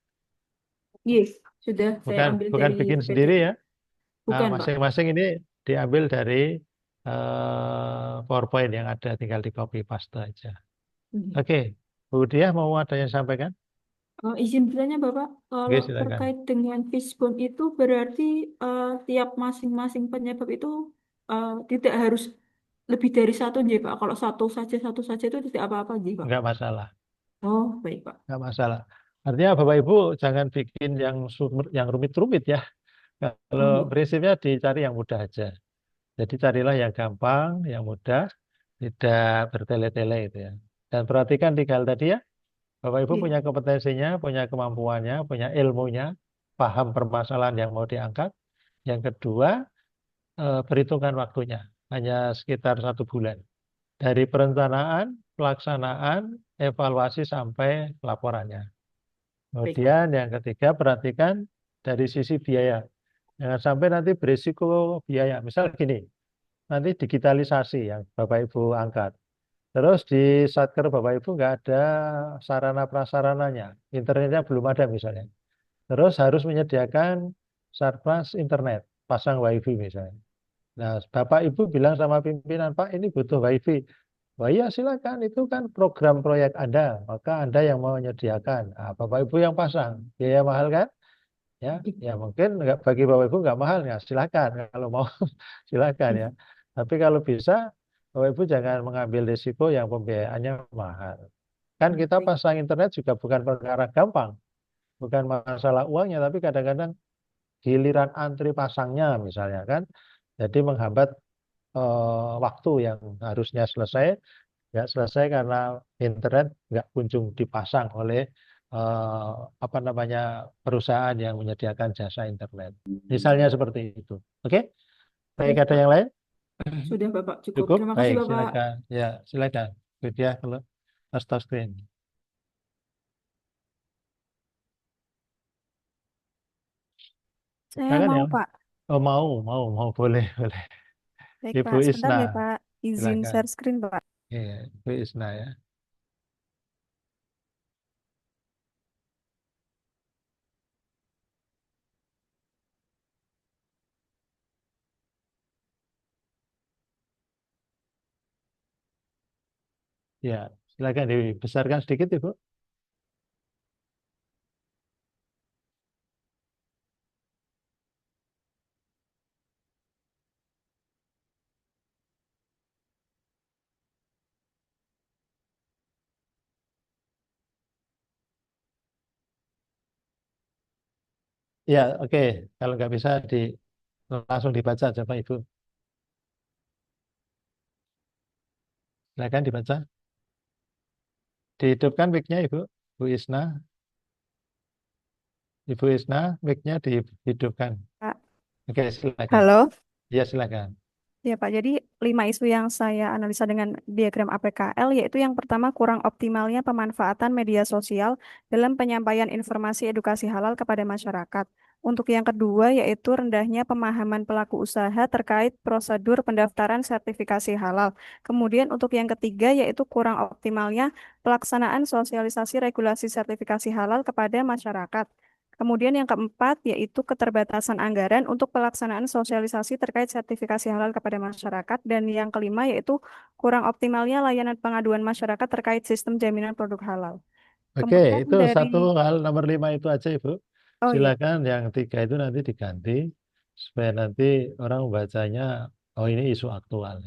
Yes, sudah saya Bukan, ambil bukan dari bikin PT. sendiri ya. Bukan, Pak. Masing-masing ini diambil dari PowerPoint yang ada, tinggal di copy paste aja. Oke, Bu Diah mau ada yang sampaikan? Izin bertanya Bapak, kalau Oke, silakan. terkait dengan fishbone itu berarti tiap masing-masing penyebab itu tidak harus lebih dari satu, nggih, Pak. Kalau satu saja itu tidak apa-apa, nggih, Pak. Enggak masalah. Oh, baik, Pak. Enggak masalah. Artinya Bapak Ibu jangan bikin yang rumit-rumit ya. Kalau prinsipnya dicari yang mudah aja. Jadi carilah yang gampang, yang mudah, tidak bertele-tele itu ya. Dan perhatikan 3 hal tadi ya. Bapak Ibu punya kompetensinya, punya kemampuannya, punya ilmunya, paham permasalahan yang mau diangkat. Yang kedua, perhitungan waktunya. Hanya sekitar 1 bulan. Dari perencanaan, pelaksanaan, evaluasi sampai laporannya. Kemudian yang ketiga, perhatikan dari sisi biaya. Jangan sampai nanti berisiko biaya. Misal gini, nanti digitalisasi yang Bapak Ibu angkat. Terus di Satker Bapak Ibu nggak ada sarana prasarananya, internetnya belum ada misalnya. Terus harus menyediakan sarpras internet, pasang WiFi misalnya. Nah, Bapak Ibu bilang sama pimpinan, Pak ini butuh WiFi. Wah iya silakan, itu kan program proyek Anda, maka Anda yang mau menyediakan. Nah, Bapak Ibu yang pasang, biaya mahal kan? Ya mungkin bagi Bapak Ibu nggak mahal ya, silakan kalau mau silakan ya. Tapi kalau bisa Bapak Ibu jangan mengambil risiko yang pembiayaannya mahal. Kan kita pasang internet juga bukan perkara gampang, bukan masalah uangnya, tapi kadang-kadang giliran antri pasangnya misalnya kan, jadi menghambat waktu yang harusnya selesai, nggak selesai karena internet nggak kunjung dipasang oleh apa namanya perusahaan yang menyediakan jasa internet. Misalnya seperti itu. Oke? Baik, ada yang lain? Sudah Bapak, cukup. Cukup? Terima kasih Baik, Bapak. silakan. Ya, silakan. Widya, kalau stop screen. Saya Silakan mau, ya. Pak. Oh, mau, boleh, boleh. Baik, Ibu Pak. Sebentar Isna, ya, Pak. Izin silakan. share screen, Pak. Iya, Ibu Isna ya. Ya, silakan dibesarkan sedikit, Ibu. Ya, oke. Kalau nggak bisa langsung dibaca coba Ibu. Silakan dibaca. Dihidupkan mic-nya Ibu. Bu Isna. Ibu Isna, mic-nya dihidupkan. Pak. Oke, silakan. Halo. Ya, silakan. Ya, Pak. Jadi 5 isu yang saya analisa dengan diagram APKL yaitu yang pertama kurang optimalnya pemanfaatan media sosial dalam penyampaian informasi edukasi halal kepada masyarakat. Untuk yang kedua yaitu rendahnya pemahaman pelaku usaha terkait prosedur pendaftaran sertifikasi halal. Kemudian untuk yang ketiga yaitu kurang optimalnya pelaksanaan sosialisasi regulasi sertifikasi halal kepada masyarakat. Kemudian yang keempat yaitu keterbatasan anggaran untuk pelaksanaan sosialisasi terkait sertifikasi halal kepada masyarakat. Dan yang kelima yaitu kurang optimalnya layanan pengaduan masyarakat terkait sistem jaminan produk halal. Oke, Kemudian itu dari satu hal nomor 5 itu aja Ibu. Oh iya. Silakan yang 3 itu nanti diganti supaya nanti orang membacanya, oh ini isu aktual.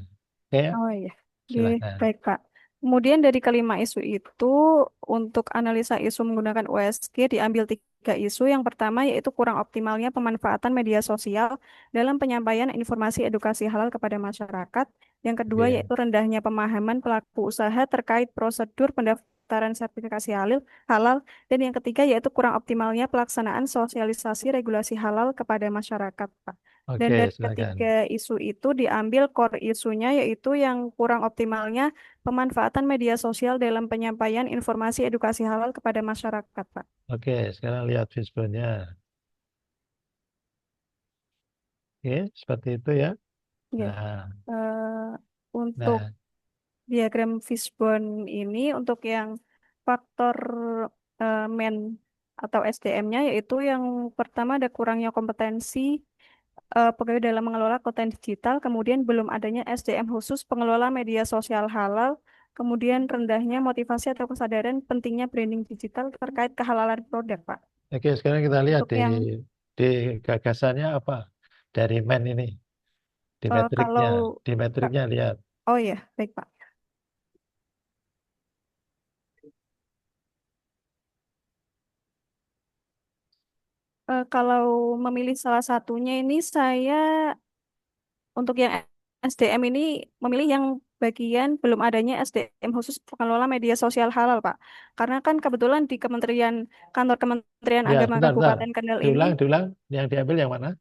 Oke ya? Oh iya. Oke, Silakan. baik Pak. Kemudian dari kelima isu itu, untuk analisa isu menggunakan USG diambil 3 isu. Yang pertama yaitu kurang optimalnya pemanfaatan media sosial dalam penyampaian informasi edukasi halal kepada masyarakat. Yang kedua Oke. yaitu rendahnya pemahaman pelaku usaha terkait prosedur pendaftaran sertifikasi halal. Dan yang ketiga yaitu kurang optimalnya pelaksanaan sosialisasi regulasi halal kepada masyarakat, Pak. Dan Oke, dari silakan. ketiga isu itu diambil core isunya yaitu yang kurang optimalnya pemanfaatan media sosial dalam penyampaian informasi edukasi halal kepada masyarakat, Pak. Oke, sekarang lihat fishbone-nya. Oke, seperti itu ya. Ya. Nah, Untuk nah, diagram fishbone ini untuk yang faktor main atau SDM-nya yaitu yang pertama ada kurangnya kompetensi pegawai dalam mengelola konten digital, kemudian belum adanya SDM khusus pengelola media sosial halal, kemudian rendahnya motivasi atau kesadaran pentingnya branding digital terkait kehalalan produk, Pak. oke, sekarang kita lihat Untuk yang di gagasannya apa dari men ini, di kalau metriknya lihat. oh ya, baik, Pak. Kalau memilih salah satunya ini saya untuk yang SDM ini memilih yang bagian belum adanya SDM khusus pengelola media sosial halal, Pak. Karena kan kebetulan di kantor Kementerian Ya, Agama bentar. Kabupaten Kendal ini, Diulang, yang diambil yang mana?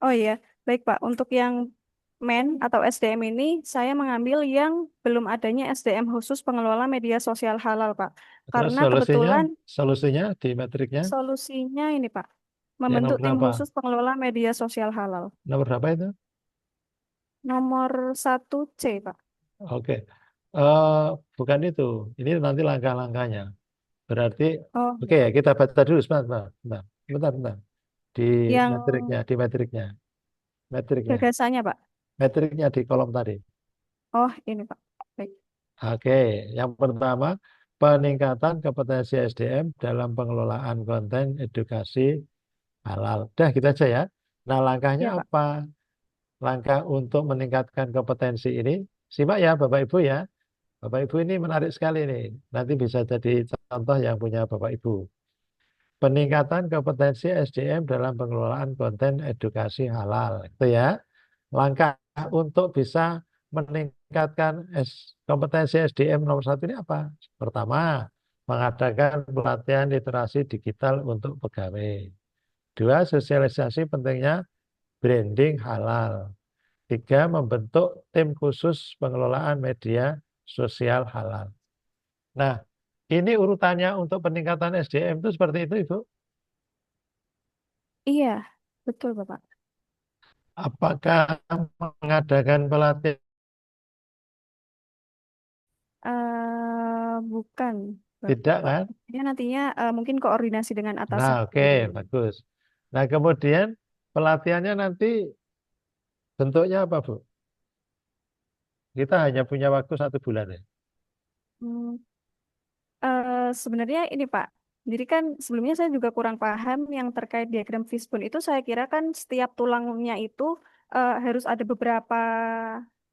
oh iya, baik Pak. Untuk yang MEN atau SDM ini saya mengambil yang belum adanya SDM khusus pengelola media sosial halal, Pak. Terus Karena kebetulan solusinya di metriknya solusinya ini, Pak, yang membentuk nomor tim berapa? khusus pengelola media sosial halal. Nomor berapa itu? Nomor 1C, Pak. Oke. Bukan itu. Ini nanti langkah-langkahnya. Berarti, Oh, oke ya, kita baca dulu sebentar. Di yang metriknya. gagasannya, Pak. Metriknya di kolom tadi. Oh, ini, Pak. Baik. Oke, yang pertama, peningkatan kompetensi SDM dalam pengelolaan konten edukasi halal. Dah, gitu aja ya. Nah, langkahnya Ya, Pak. apa? Langkah untuk meningkatkan kompetensi ini, simak ya Bapak Ibu ya. Bapak Ibu ini menarik sekali nih. Nanti bisa jadi contoh yang punya Bapak Ibu. Peningkatan kompetensi SDM dalam pengelolaan konten edukasi halal. Itu ya. Langkah untuk bisa meningkatkan kompetensi SDM nomor 1 ini apa? Pertama, mengadakan pelatihan literasi digital untuk pegawai. 2, sosialisasi pentingnya branding halal. 3, membentuk tim khusus pengelolaan media sosial halal. Nah, ini urutannya untuk peningkatan SDM itu seperti itu, Ibu. Iya, betul, Bapak. Apakah mengadakan pelatihan? Bukan, Tidak Bapak. kan? Ya, nantinya mungkin koordinasi dengan Nah, atasan. oke, bagus. Nah, kemudian pelatihannya nanti bentuknya apa, Bu? Kita hanya punya waktu 1 bulan ya. Hmm, sebenarnya ini, Pak. Jadi kan sebelumnya saya juga kurang paham yang terkait diagram fishbone itu. Saya kira kan setiap tulangnya itu harus ada beberapa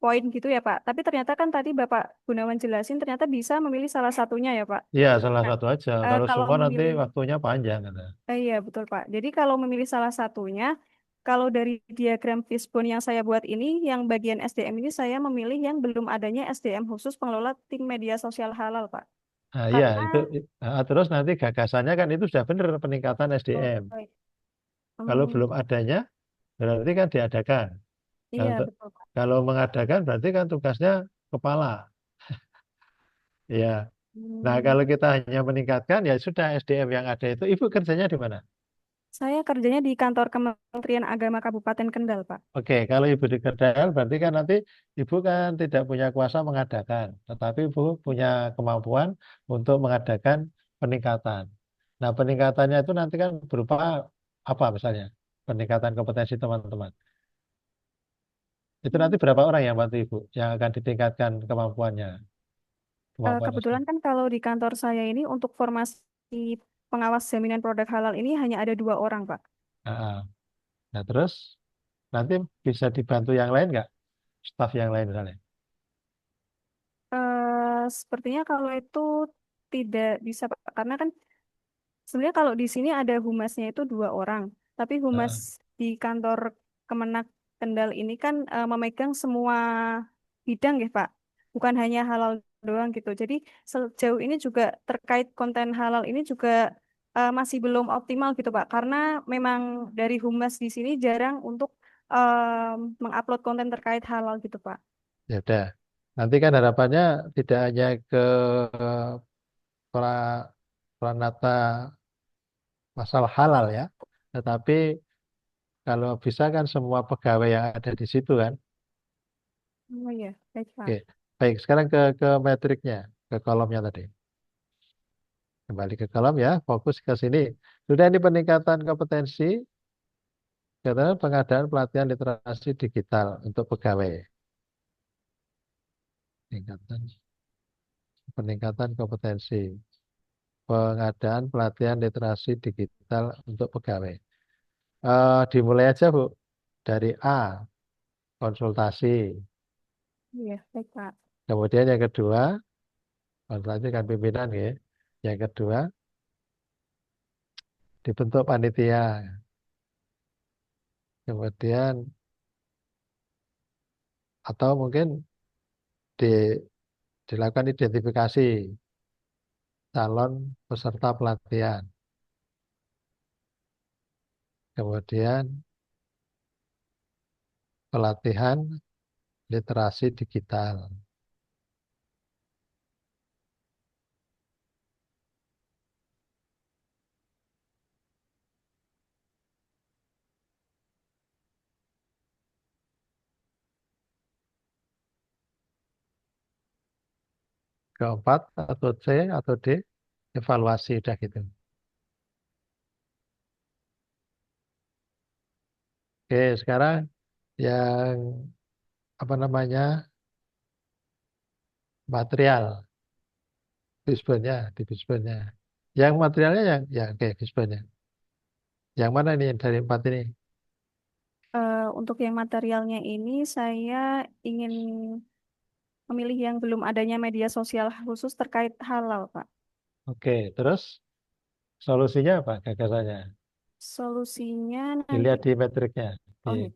poin gitu ya, Pak. Tapi ternyata kan tadi Bapak Gunawan jelasin ternyata bisa memilih salah satunya ya, Pak. Iya, salah Nah, satu aja. Kalau kalau semua nanti memilih waktunya panjang. Gitu. Iya, betul, Pak. Jadi kalau memilih salah satunya, kalau dari diagram fishbone yang saya buat ini, yang bagian SDM ini saya memilih yang belum adanya SDM khusus pengelola tim media sosial halal, Pak. Nah, iya, Karena itu. Terus nanti gagasannya kan itu sudah benar peningkatan SDM. baik. Kalau belum adanya, berarti kan diadakan. Nah, Iya, betul, Pak. kalau mengadakan berarti kan tugasnya kepala. Ya. Nah, kalau kita hanya meningkatkan, ya sudah SDM yang ada itu. Ibu kerjanya di mana? Saya kerjanya di kantor Kementerian Agama Kabupaten Kendal, Pak. Oke, kalau Ibu di Kendal, berarti kan nanti Ibu kan tidak punya kuasa mengadakan, tetapi Ibu punya kemampuan untuk mengadakan peningkatan. Nah, peningkatannya itu nanti kan berupa apa misalnya? Peningkatan kompetensi teman-teman. Itu nanti berapa orang yang bantu Ibu yang akan ditingkatkan kemampuannya? Kebetulan kan kalau di kantor saya ini untuk formasi pengawas jaminan produk halal ini hanya ada 2 orang, Pak. Nah, terus nanti bisa dibantu yang lain nggak? Staf yang lain misalnya? Sepertinya kalau itu tidak bisa, Pak. Karena kan sebenarnya kalau di sini ada humasnya itu 2 orang, tapi humas di kantor Kemenak Kendal ini kan memegang semua bidang ya, Pak. Bukan hanya halal doang gitu. Jadi sejauh ini juga terkait konten halal ini juga masih belum optimal gitu, Pak. Karena memang dari humas di sini jarang untuk mengupload konten terkait halal gitu, Pak. Ya udah. Nanti kan harapannya tidak hanya ke pra pranata masalah halal ya, tetapi kalau bisa kan semua pegawai yang ada di situ kan. Oh iya, baik, Pak. Oke, baik. Sekarang ke metriknya, ke kolomnya tadi. Kembali ke kolom ya, fokus ke sini. Sudah ini peningkatan kompetensi, katakan pengadaan pelatihan literasi digital untuk pegawai. Peningkatan kompetensi, pengadaan pelatihan literasi digital untuk pegawai. Dimulai aja Bu, dari A, konsultasi. Iya, baik, Pak. Kemudian yang kedua, konsultasi kan pimpinan ya. Yang kedua, dibentuk panitia. Kemudian atau mungkin dilakukan identifikasi calon peserta pelatihan. Kemudian pelatihan literasi digital. Keempat atau C atau D, evaluasi udah gitu. Oke, sekarang yang apa namanya material bisbonnya di bisbonnya. Yang materialnya yang kayak bisbonnya. Yang mana nih dari 4 ini? Untuk yang materialnya ini saya ingin memilih yang belum adanya media sosial khusus terkait halal, Pak. Oke, terus solusinya apa gagasannya? Solusinya nanti, Dilihat di metriknya. oh iya,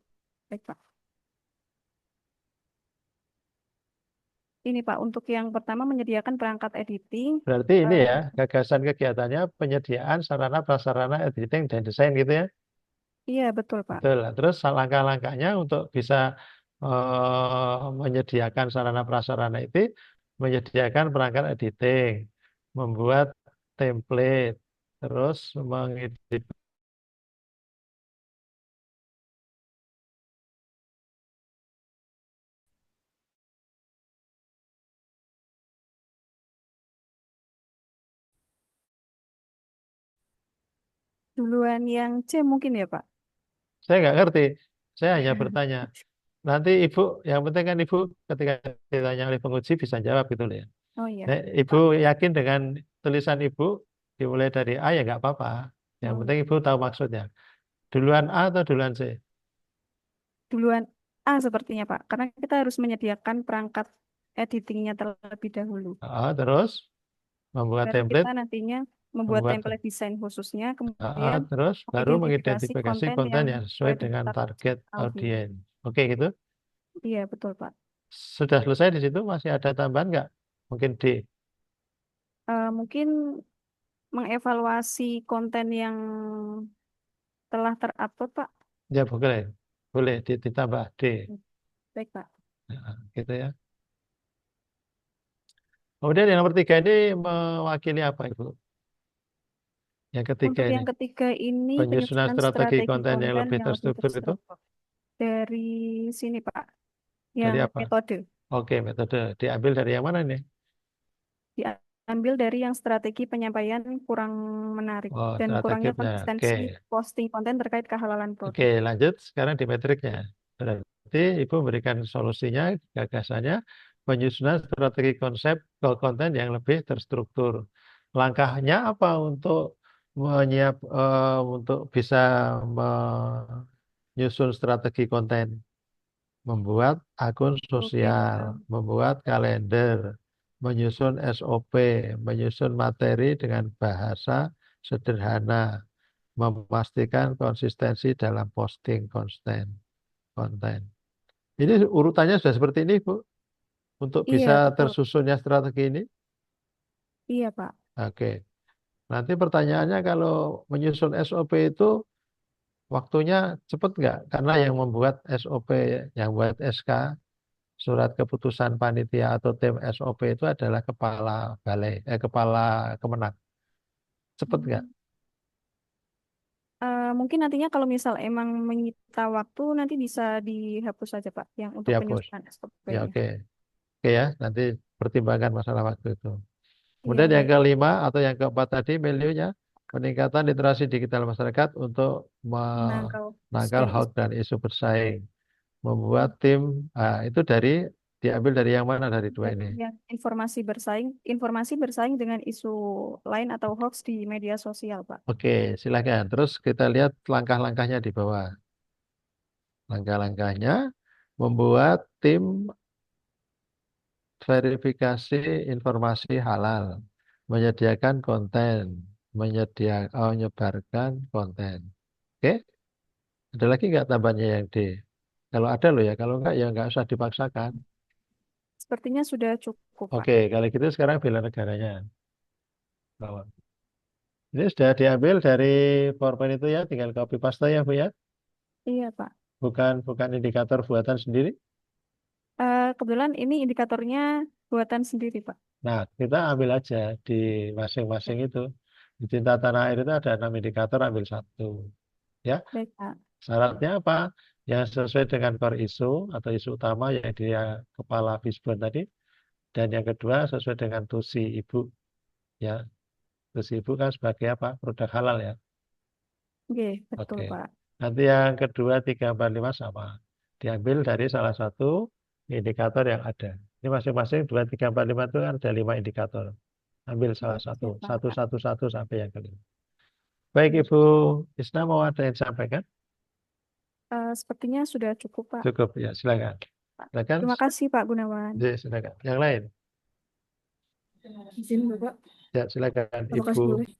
baik, Pak. Ini Pak, untuk yang pertama menyediakan perangkat editing. Berarti ini ya, gagasan kegiatannya penyediaan sarana prasarana editing dan desain gitu ya? Iya, betul Pak. Betul. Terus langkah-langkahnya untuk bisa menyediakan sarana prasarana itu, menyediakan perangkat editing, membuat template, terus mengedit Duluan yang C mungkin ya Pak? Saya nggak ngerti. Saya hanya bertanya. Nanti Ibu, yang penting kan Ibu ketika ditanya oleh penguji bisa jawab gitu loh ya. Oh iya. Nah, Ibu yakin dengan tulisan Ibu dimulai dari A ya nggak apa-apa. Yang penting Ibu tahu maksudnya. Duluan A atau duluan C? Duluan A sepertinya Pak, karena kita harus menyediakan perangkat editingnya terlebih dahulu. Terus membuat Baru template. kita nantinya membuat template desain khususnya, kemudian Terus baru mengidentifikasi konten yang sesuai dengan target audiens. audiens. Oke gitu? Iya betul Pak. Sudah selesai di situ? Masih ada tambahan nggak? Mungkin D. Mungkin mengevaluasi konten yang telah terupload Pak. Ya boleh, boleh ditambah D. Baik Pak. Gitu ya. Kemudian yang nomor 3 ini mewakili apa Ibu? Yang ketiga Untuk ini. yang ketiga ini Penyusunan strategi konten yang lebih terstruktur itu. Dari sini Pak. Dari Yang apa? metode. Oke, metode. Diambil dari yang mana nih? Diambil dari yang strategi penyampaian kurang menarik dan kurangnya konsistensi posting konten terkait kehalalan produk. Oke, lanjut sekarang di metriknya. Berarti Ibu memberikan solusinya, gagasannya, penyusunan strategi konsep konten yang lebih terstruktur. Langkahnya apa untuk untuk bisa menyusun strategi konten? Membuat akun sosial, membuat kalender, menyusun SOP, menyusun materi dengan bahasa sederhana, memastikan konsistensi dalam posting konten. Ini urutannya sudah seperti ini, Bu, untuk Iya, bisa betul. tersusunnya strategi ini. Iya, Pak. Oke. Nanti pertanyaannya kalau menyusun SOP itu waktunya cepat nggak? Karena yang membuat SOP, yang buat SK, surat keputusan panitia atau tim SOP itu adalah kepala balai, kepala Kemenang. Cepat nggak? Mungkin nantinya kalau misal emang menyita waktu, nanti bisa dihapus saja, Pak, yang untuk Dihapus. penyusunan Ya, SOP-nya. oke. Oke ya, nanti pertimbangkan masalah waktu itu. Iya, Kemudian yang baik. kelima atau yang keempat tadi, value-nya peningkatan literasi digital masyarakat untuk Menangkal menangkal dan hoax dan isu bersaing. Membuat tim, itu diambil dari yang mana dari dua ini? yang informasi bersaing dengan isu lain atau hoax di media sosial, Pak. Oke, silakan. Terus kita lihat langkah-langkahnya di bawah. Langkah-langkahnya membuat tim verifikasi informasi halal, menyediakan konten, menyebarkan konten. Oke, ada lagi nggak tambahnya yang D? Kalau ada loh ya, kalau enggak ya nggak usah dipaksakan. Sepertinya sudah cukup, Pak. Oke, kalau gitu sekarang bela negaranya. Bawah. Ini sudah diambil dari PowerPoint itu ya, tinggal copy paste ya Bu ya. Iya, Pak. Bukan indikator buatan sendiri. Kebetulan ini indikatornya buatan sendiri, Pak. Nah, kita ambil aja di masing-masing itu. Di Cinta Tanah Air itu ada 6 indikator, ambil satu. Ya, Baik, Pak. syaratnya apa? Yang sesuai dengan core isu atau isu utama yang dia kepala Fisbon tadi. Dan yang kedua sesuai dengan tusi ibu. Ya, tusi ibu kan sebagai apa? Produk halal ya. Oke, betul, Oke. Pak. Nanti yang kedua, 3, 4, 5 sama. Diambil dari salah satu indikator yang ada. Ini masing-masing 2, 3, 4, 5 itu kan ada 5 indikator. Ambil salah satu. Satu sampai yang kelima. Baik, Ibu Isna mau ada yang disampaikan? Sepertinya sudah cukup, Pak. Cukup, ya silakan. Silakan. Terima kasih, Pak Gunawan. Ya, silakan. Yang lain? Izin, Bapak. Ya, silakan. Apakah Ibu. boleh?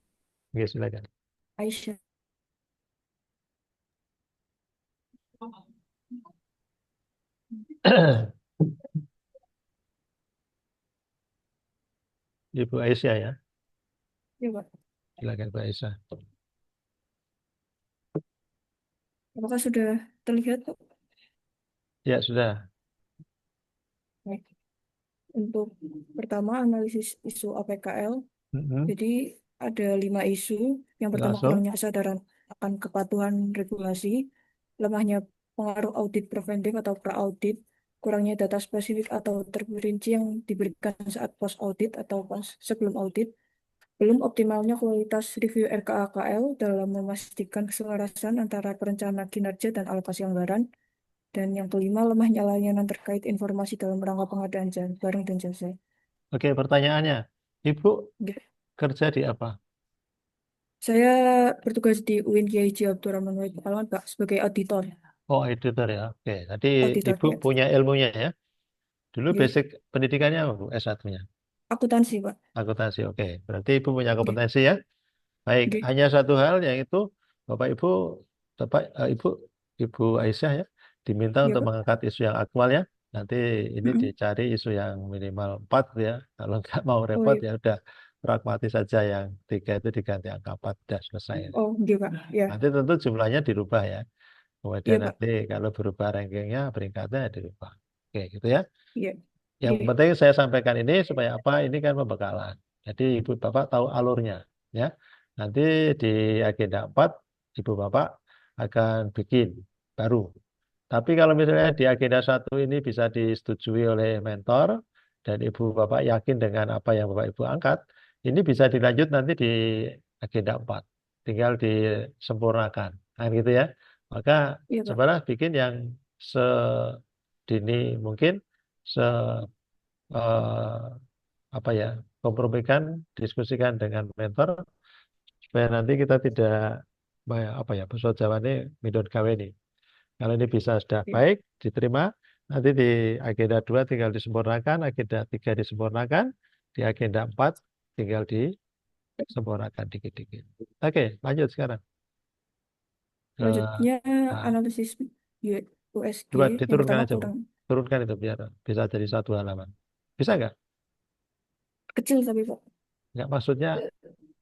Ya, silakan. Aisyah. Ibu Aisyah ya. Iya, Pak. Silakan Pak Aisyah. Apakah sudah terlihat, Pak? Ya, sudah. Baik. Untuk pertama, analisis isu APKL. Jadi ada 5 isu. Yang pertama, Langsung. kurangnya kesadaran akan kepatuhan regulasi, lemahnya pengaruh audit preventif atau pra-audit, kurangnya data spesifik atau terperinci yang diberikan saat post-audit atau pas sebelum audit, belum optimalnya kualitas review RKAKL dalam memastikan keselarasan antara perencanaan kinerja dan alokasi anggaran, dan yang kelima, lemahnya layanan terkait informasi dalam rangka pengadaan barang dan jasa. Oke, pertanyaannya. Ibu Oke. kerja di apa? Saya bertugas di UIN Kiai Haji Abdurrahman Wahid Pekalongan, Pak, sebagai auditor. Oh, editor ya. Oke, tadi Auditor, Ibu ya. punya ilmunya ya. Dulu Iya. basic pendidikannya apa, Bu? S1-nya? Akuntansi, Pak. Akuntansi. Oke, berarti Ibu punya kompetensi ya. Baik, Oke. hanya satu hal yaitu Bapak Ibu, Ibu Aisyah ya, diminta Iya, untuk Pak. mengangkat isu yang aktual ya. Nanti ini dicari isu yang minimal 4 ya. Kalau nggak mau repot iya. ya udah pragmatis saja, yang 3 itu diganti angka 4, udah selesai. Oh, iya, Pak. Ya. Nanti tentu jumlahnya dirubah ya. Kemudian Iya, Pak. nanti kalau berubah rankingnya, peringkatnya dirubah. Oke, gitu ya. Iya. Yang Iya. penting saya sampaikan ini supaya apa? Ini kan pembekalan. Jadi Ibu Bapak tahu alurnya ya. Nanti di agenda 4 Ibu Bapak akan bikin baru. Tapi kalau misalnya di agenda 1 ini bisa disetujui oleh mentor dan Ibu Bapak yakin dengan apa yang Bapak Ibu angkat, ini bisa dilanjut nanti di agenda 4. Tinggal disempurnakan. Nah, gitu ya. Maka Iya, Pak. cobalah bikin yang sedini mungkin, apa ya, kompromikan, diskusikan dengan mentor supaya nanti kita tidak apa ya, bahasa Jawa ini midon kaweni. Kalau ini bisa sudah baik diterima, nanti di agenda 2 tinggal disempurnakan, agenda 3 disempurnakan, di agenda 4 tinggal disempurnakan dikit-dikit. Oke, lanjut sekarang. Selanjutnya Nah, analisis USG coba yang diturunkan pertama aja, Bu. kurang Turunkan itu biar bisa jadi 1 halaman. Bisa nggak? kecil tapi Pak. Nggak, maksudnya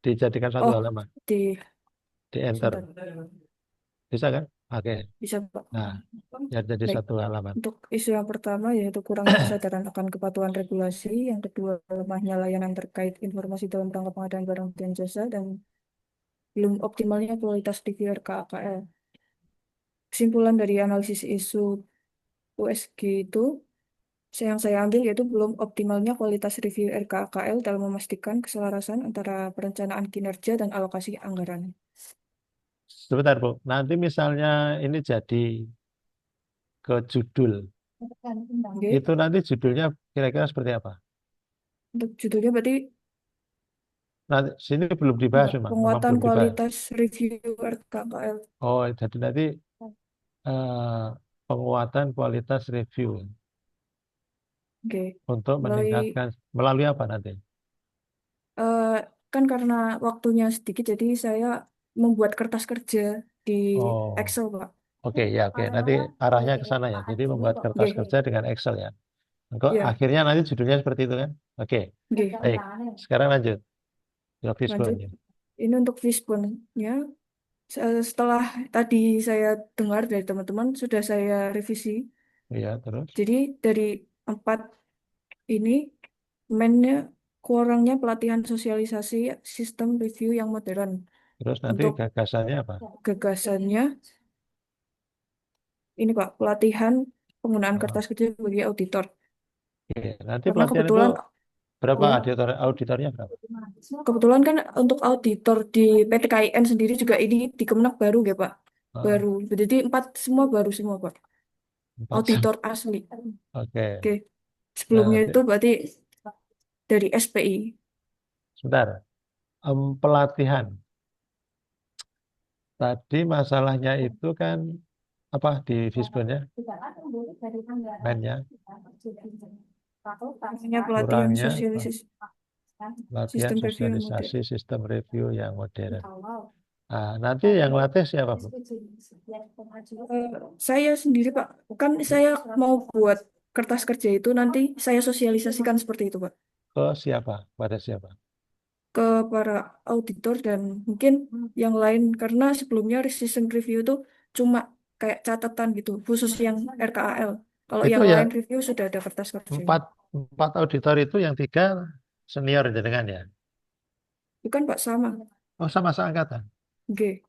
dijadikan 1 Oh, halaman. di Di enter. sebentar. Bisa kan? Oke. Bisa Pak. Nah, biar jadi Baik. 1 halaman. Untuk isu yang pertama yaitu kurangnya kesadaran akan kepatuhan regulasi, yang kedua lemahnya layanan terkait informasi dalam rangka pengadaan barang dan jasa, dan belum optimalnya kualitas review RKAKL. Kesimpulan dari analisis isu USG itu yang saya ambil yaitu belum optimalnya kualitas review RKAKL dalam memastikan keselarasan antara perencanaan kinerja dan alokasi anggaran. Sebentar, Bu. Nanti misalnya ini jadi ke judul. Oke. Itu nanti judulnya kira-kira seperti apa? Untuk judulnya berarti Nanti sini belum dibahas memang penguatan belum dibahas. kualitas review RKAKL. Oh, jadi nanti penguatan kualitas review Oke. untuk Melalui meningkatkan melalui apa nanti? kan karena waktunya sedikit, jadi saya membuat kertas kerja di Oh, Excel, Pak. oke ya, oke. Nanti arahnya ke sana ya. Jadi membuat kertas Oke. kerja dengan Excel ya. Engkau Iya. akhirnya nanti judulnya seperti itu kan? Oke, Oke. baik. Sekarang lanjut ke Lanjut. fishbone-nya. Ini untuk fishbone-nya. Setelah tadi saya dengar dari teman-teman, sudah saya revisi. Iya, terus. Jadi dari 4 ini, mainnya kurangnya pelatihan sosialisasi sistem review yang modern. Terus nanti Untuk gagasannya apa? gagasannya, ini Pak, pelatihan penggunaan Oh, kertas kerja bagi auditor. oke. Nanti Karena pelatihan itu kebetulan, berapa ya, auditornya berapa? kebetulan kan untuk auditor di PTKIN sendiri juga ini di Kemenak baru ya Pak. Oh, Baru. Jadi 4 semua baru semua Pak. 4. Auditor asli. Oke. Oke. Nah, Sebelumnya nanti itu berarti dari SPI. sebentar. Pelatihan. Tadi masalahnya itu kan apa di fishbone-nya? Mainnya Hanya pelatihan kurangnya sosialisasi latihan sistem review yang modern. sosialisasi sistem review yang modern. Nah, nanti yang latih siapa, Bu? Saya sendiri Pak, kan saya mau buat kertas kerja itu nanti saya sosialisasikan seperti itu Pak, Ke siapa? Pada siapa? ke para auditor dan mungkin yang lain, karena sebelumnya sistem review itu cuma kayak catatan gitu, khusus yang RKAL. Kalau Itu yang ya lain review sudah ada kertas kerjanya. empat auditor itu yang 3 senior jenengan ya? Bukan Pak, sama. Oh, sama seangkatan. Oke.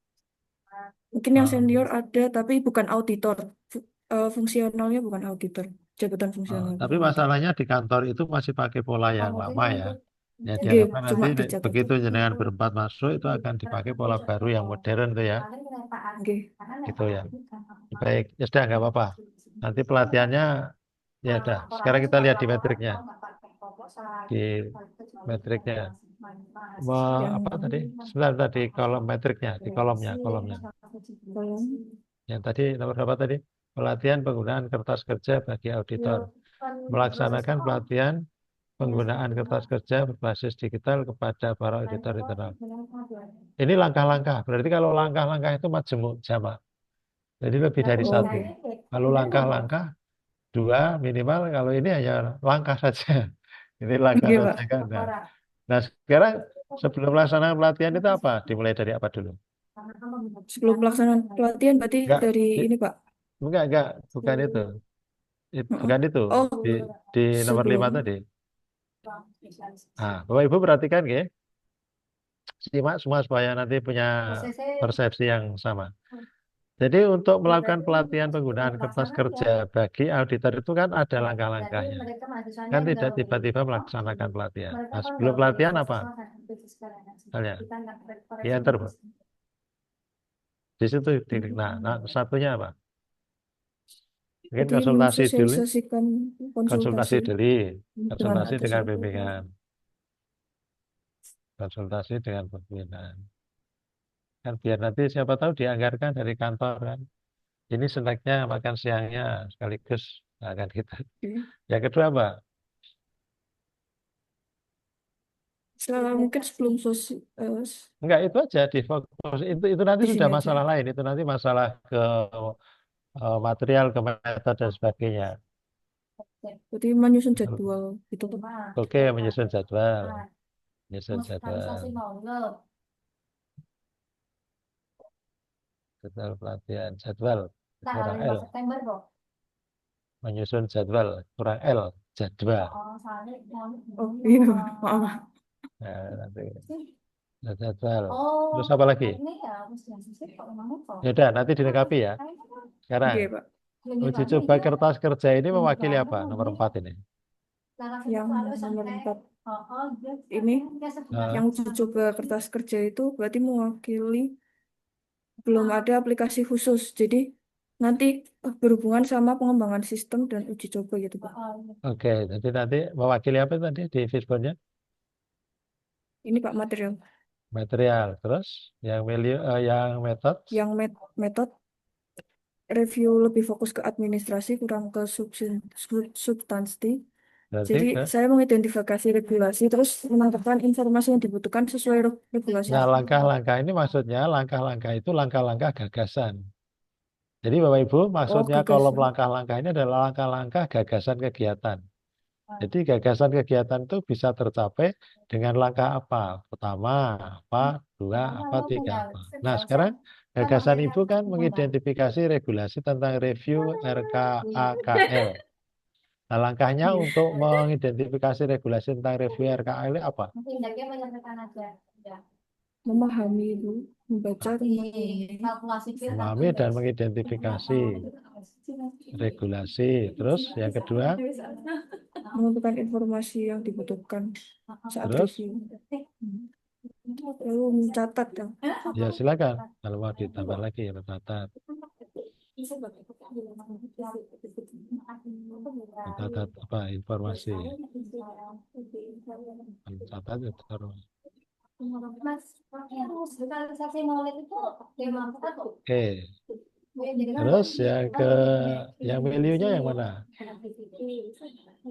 Mungkin yang senior ada tapi bukan auditor. Fungsionalnya bukan auditor. Jabatan fungsional Tapi bukan auditor. masalahnya di kantor itu masih pakai pola yang lama ya. Ya Oke, diharapkan cuma nanti dicatat. begitu jenengan berempat masuk itu akan dipakai pola baru yang modern tuh ya. Oke. Gitu ya. Baik, ya sudah nggak apa-apa. Nanti pelatihannya ya udah. Sekarang kita lihat di metriknya. Di metriknya. Apa tadi? Sebentar tadi kolom metriknya, di kolomnya. Yang tadi nomor berapa tadi? Pelatihan penggunaan kertas kerja bagi auditor. Melaksanakan pelatihan penggunaan kertas kerja berbasis digital kepada para auditor internal. Ini langkah-langkah. Berarti kalau langkah-langkah itu majemuk jamak. Jadi lebih dari 1. Kalau langkah-langkah 2 minimal. Kalau ini hanya langkah saja. Ini langkah Oke, saja Pak. kan. Nah, sekarang sebelum melaksanakan pelatihan itu apa? Dimulai dari apa dulu? Sebelum pelaksanaan pelatihan berarti dari ini Pak. Enggak, bukan itu. Bukan itu. Oh, Di nomor 5 sebelum. tadi. Nah, Bapak Ibu perhatikan ya. Simak semua supaya nanti punya persepsi yang sama. Jadi untuk melakukan pelatihan penggunaan kertas kerja bagi auditor itu kan ada langkah-langkahnya. Kan tidak tiba-tiba melaksanakan pelatihan. Nah, sebelum pelatihan apa? Misalnya, di enter, Bu. Di situ titik. Nah, satunya apa? Mungkin Jadi konsultasi dulu. mensosialisasikan Konsultasi dulu. dengan Konsultasi dengan atasan. bimbingan. Konsultasi dengan pembinaan. Kan biar nanti siapa tahu dianggarkan dari kantor kan. Ini snacknya makan siangnya sekaligus. Nah, kan gitu. Yang kedua apa? Mungkin sebelum Enggak, itu aja di fokus. Itu nanti di sudah sini aja. masalah lain. Itu nanti masalah ke material, ke metode dan sebagainya. Berarti menyusun jadwal gitu tuh. Oke, menyusun jadwal. Menyusun jadwal. Jadwal pelatihan. Jadwal. Kurang L. Menyusun jadwal. Kurang L. Jadwal. Oh iya, maaf. Nah, nanti. Jadwal. Terus apa lagi? Ya udah, nanti dilengkapi ya. Sekarang, Oke, Pak. uji coba kertas kerja ini mewakili apa? Nomor 4 ini. Yang nomor 4 ini, yang uji coba kertas kerja itu berarti mewakili belum ada aplikasi khusus. Jadi nanti berhubungan sama pengembangan sistem dan uji coba gitu, Pak. Oke, jadi nanti mewakili apa tadi di fishbone-nya? Ini Pak material. Material. Terus yang value, yang metode? Yang metode review lebih fokus ke administrasi, kurang ke substansi. Berarti Jadi ke? saya mengidentifikasi regulasi, terus menangkapkan informasi yang dibutuhkan sesuai regulasi. Nah, langkah-langkah ini maksudnya langkah-langkah itu langkah-langkah gagasan. Jadi Bapak Ibu, maksudnya kolom gagasan. langkah-langkah ini adalah langkah-langkah gagasan kegiatan. Jadi gagasan kegiatan itu bisa tercapai dengan langkah apa? Pertama, apa? Dua, apa? Tiga, apa? Nah, sekarang gagasan Ibu kan mengidentifikasi regulasi tentang review RKAKL. Nah, langkahnya untuk mengidentifikasi regulasi tentang review RKAKL apa? Memahami itu, membaca, Memahami dan mengidentifikasi regulasi. Terus yang kedua, menentukan informasi yang dibutuhkan saat terus review. Lalu mencatat ya. ya silakan kalau mau ditambah lagi ya mencatat. Mencatat apa informasi? Mencatat ya terus. Oke. Terus yang value-nya yang mana?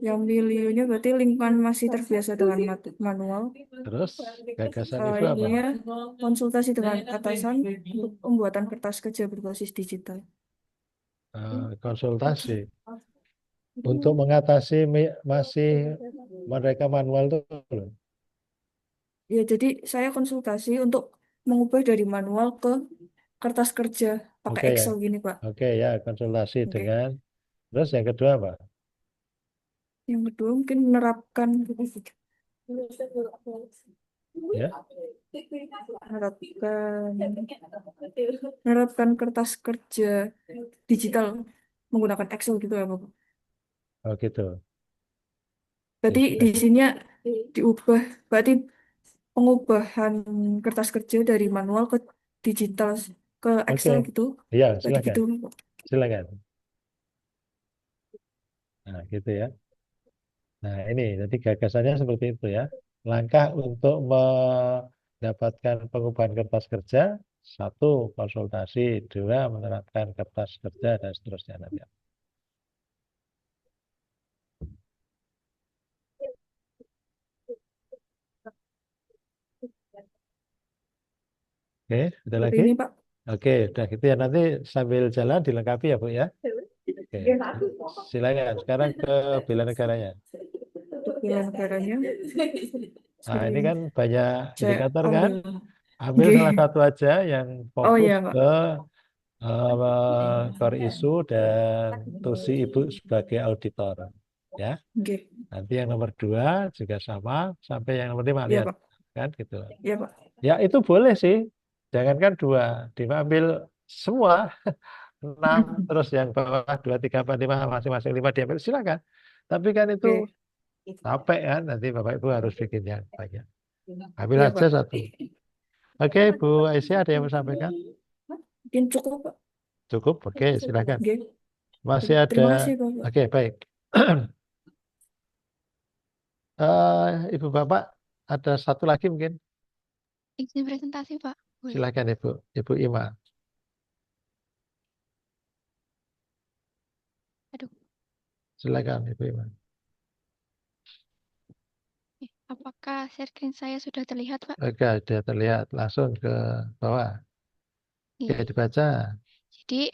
Yang value-nya berarti lingkungan masih terbiasa dengan manual. Terus gagasan Ibu apa? Ininya konsultasi dengan atasan untuk pembuatan kertas kerja berbasis digital. Konsultasi untuk mengatasi masih mereka manual itu. Ya, jadi saya konsultasi untuk mengubah dari manual ke kertas kerja pakai Oke ya. Excel gini, Pak. Oke ya, konsultasi Oke. dengan. Terus yang kedua apa? Yang kedua mungkin menerapkan Ya. menerapkan kertas kerja digital menggunakan Excel gitu ya, Pak. Oh gitu. Berarti di sini diubah, berarti pengubahan kertas kerja dari manual ke digital ke Excel Oke. gitu. Iya, Berarti silakan. gitu. Silakan. Nah, gitu ya. Nah, ini jadi gagasannya seperti itu ya. Langkah untuk mendapatkan pengubahan kertas kerja, 1, konsultasi, 2, menerapkan kertas kerja, dan seterusnya nanti. Oke, ada lagi? Ini, Pak. Oke, udah gitu ya. Nanti sambil jalan dilengkapi ya, Bu ya. Oke, silakan. Sekarang ke bela negaranya. Bela negaranya. Nah, ini kan banyak Saya indikator kan. Ambil Oke. salah satu aja yang Oh fokus iya, Pak. ke core issue dan tusi Ibu sebagai auditor. Ya. Oke. Nanti yang nomor 2 juga sama sampai yang nomor 5 Iya, lihat Pak. kan gitu. Iya, Pak. Ya itu boleh sih. Jangankan 2, diambil semua 6 terus yang bawah 2, 3, 4, 5 masing-masing 5 diambil silakan. Tapi kan itu capek kan nanti Bapak Ibu harus bikin yang banyak. Ambil Iya, aja Pak. 1. Oke, Bu Aisyah ada yang mau sampaikan? Mungkin cukup, Pak. Cukup, oke silakan. Oke. Masih ada. Terima kasih, Bapak. Oke, baik. Ibu Bapak ada satu lagi mungkin. Izin presentasi, Pak. Boleh? Silakan Ibu, Ibu Ima. Aduh. Silakan Ibu Ima. Apakah share screen saya sudah terlihat, Pak? Oke, sudah terlihat. Langsung ke bawah. Oke, Iya. dibaca. Jadi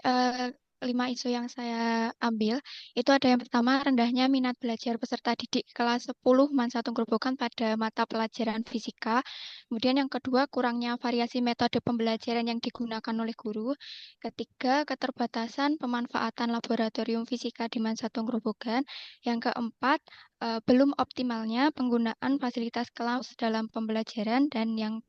5 isu yang saya ambil itu ada yang pertama rendahnya minat belajar peserta didik kelas 10 Mansatung Grobogan pada mata pelajaran fisika. Kemudian yang kedua kurangnya variasi metode pembelajaran yang digunakan oleh guru. Ketiga keterbatasan pemanfaatan laboratorium fisika di Mansatung Grobogan. Yang keempat belum optimalnya penggunaan fasilitas kelas dalam pembelajaran, dan yang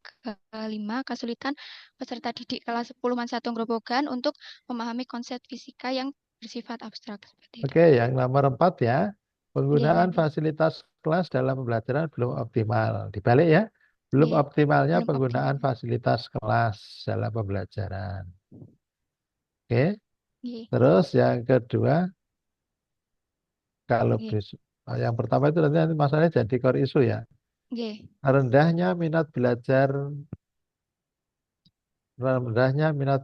kelima kesulitan peserta didik kelas 10 Mansatung Grobogan untuk memahami konsep fisika yang bersifat abstrak seperti itu. Oke, yang nomor 4 ya. Nggih, Penggunaan nggih. fasilitas kelas dalam pembelajaran belum optimal. Dibalik ya. Belum Nggih, optimalnya belum penggunaan optimal. fasilitas kelas dalam pembelajaran. Oke. Nggih, Terus yang kedua, kalau nggih, yang pertama itu nanti masalahnya jadi core issue ya. nggih. Rendahnya minat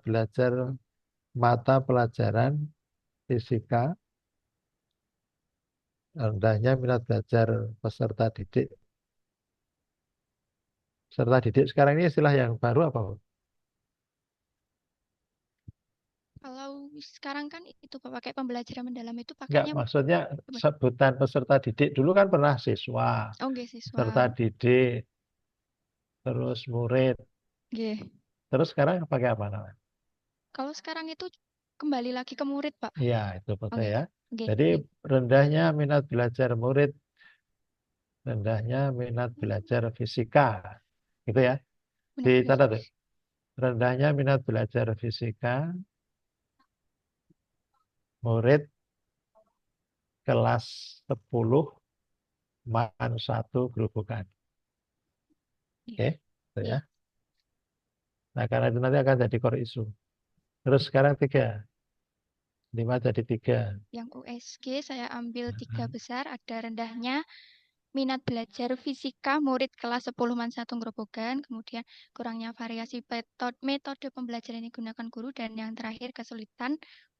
belajar mata pelajaran fisika, rendahnya minat belajar peserta didik. Peserta didik sekarang ini istilah yang baru apa, Bu? Kalau sekarang kan itu Pak, pakai pembelajaran mendalam itu Enggak, pakainya maksudnya apa? sebutan peserta didik dulu kan pernah siswa, Oh, nggih, peserta siswa. didik, terus murid, Nggih. terus sekarang pakai apa namanya? Kalau sekarang itu kembali lagi ke murid, Pak. Iya, itu betul Oke. ya. Nggih, Jadi nggih. rendahnya minat belajar murid, rendahnya minat belajar fisika, gitu ya. Minat belajar. Dicatat tuh. Rendahnya minat belajar fisika, murid kelas 10 MAN 1 Grobogan. Oke, itu ya. Nah, karena itu nanti akan jadi core issue. Terus sekarang 3. 5 jadi 3. Yang USG saya ambil 3 besar, ada rendahnya minat belajar fisika murid kelas 10 Mansatung Grobogan, kemudian kurangnya variasi metode pembelajaran yang digunakan guru, dan yang terakhir kesulitan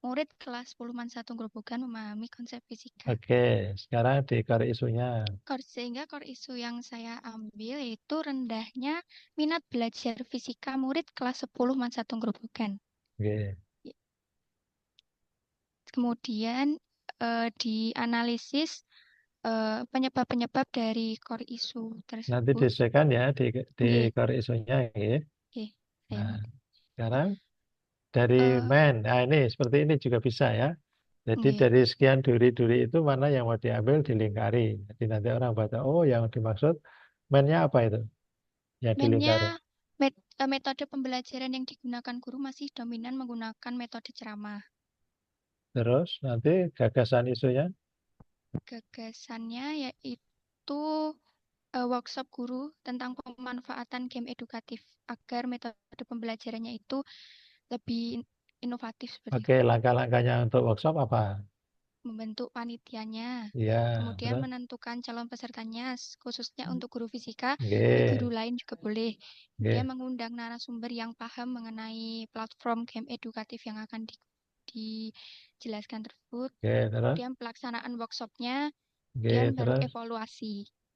murid kelas 10 Mansatung Grobogan memahami konsep fisika. Oke, sekarang di core isunya. Sehingga core isu yang saya ambil yaitu rendahnya minat belajar fisika murid kelas 10 Mansatung Grobogan. Oke. Kemudian dianalisis penyebab-penyebab dari core isu Nanti tersebut. disesuaikan ya di Nggih. core isunya. Oke. Oke, saya Nah, ngerti. sekarang dari nah ini seperti ini juga bisa ya. Jadi Nggih. dari sekian duri-duri itu mana yang mau diambil dilingkari. Jadi nanti orang baca, oh yang dimaksud mainnya apa itu? Yang dilingkari. Mainnya metode pembelajaran yang digunakan guru masih dominan menggunakan metode ceramah. Terus nanti gagasan isunya. Gagasannya yaitu workshop guru tentang pemanfaatan game edukatif agar metode pembelajarannya itu lebih inovatif seperti Oke, langkah-langkahnya untuk workshop apa? membentuk panitianya, Iya, kemudian terus? menentukan calon pesertanya khususnya untuk guru fisika, tapi Oke. guru lain juga boleh. Oke. Kemudian mengundang narasumber yang paham mengenai platform game edukatif yang akan dijelaskan tersebut. Oke, terus? Kemudian pelaksanaan workshopnya, Oke, kemudian baru terus? evaluasi.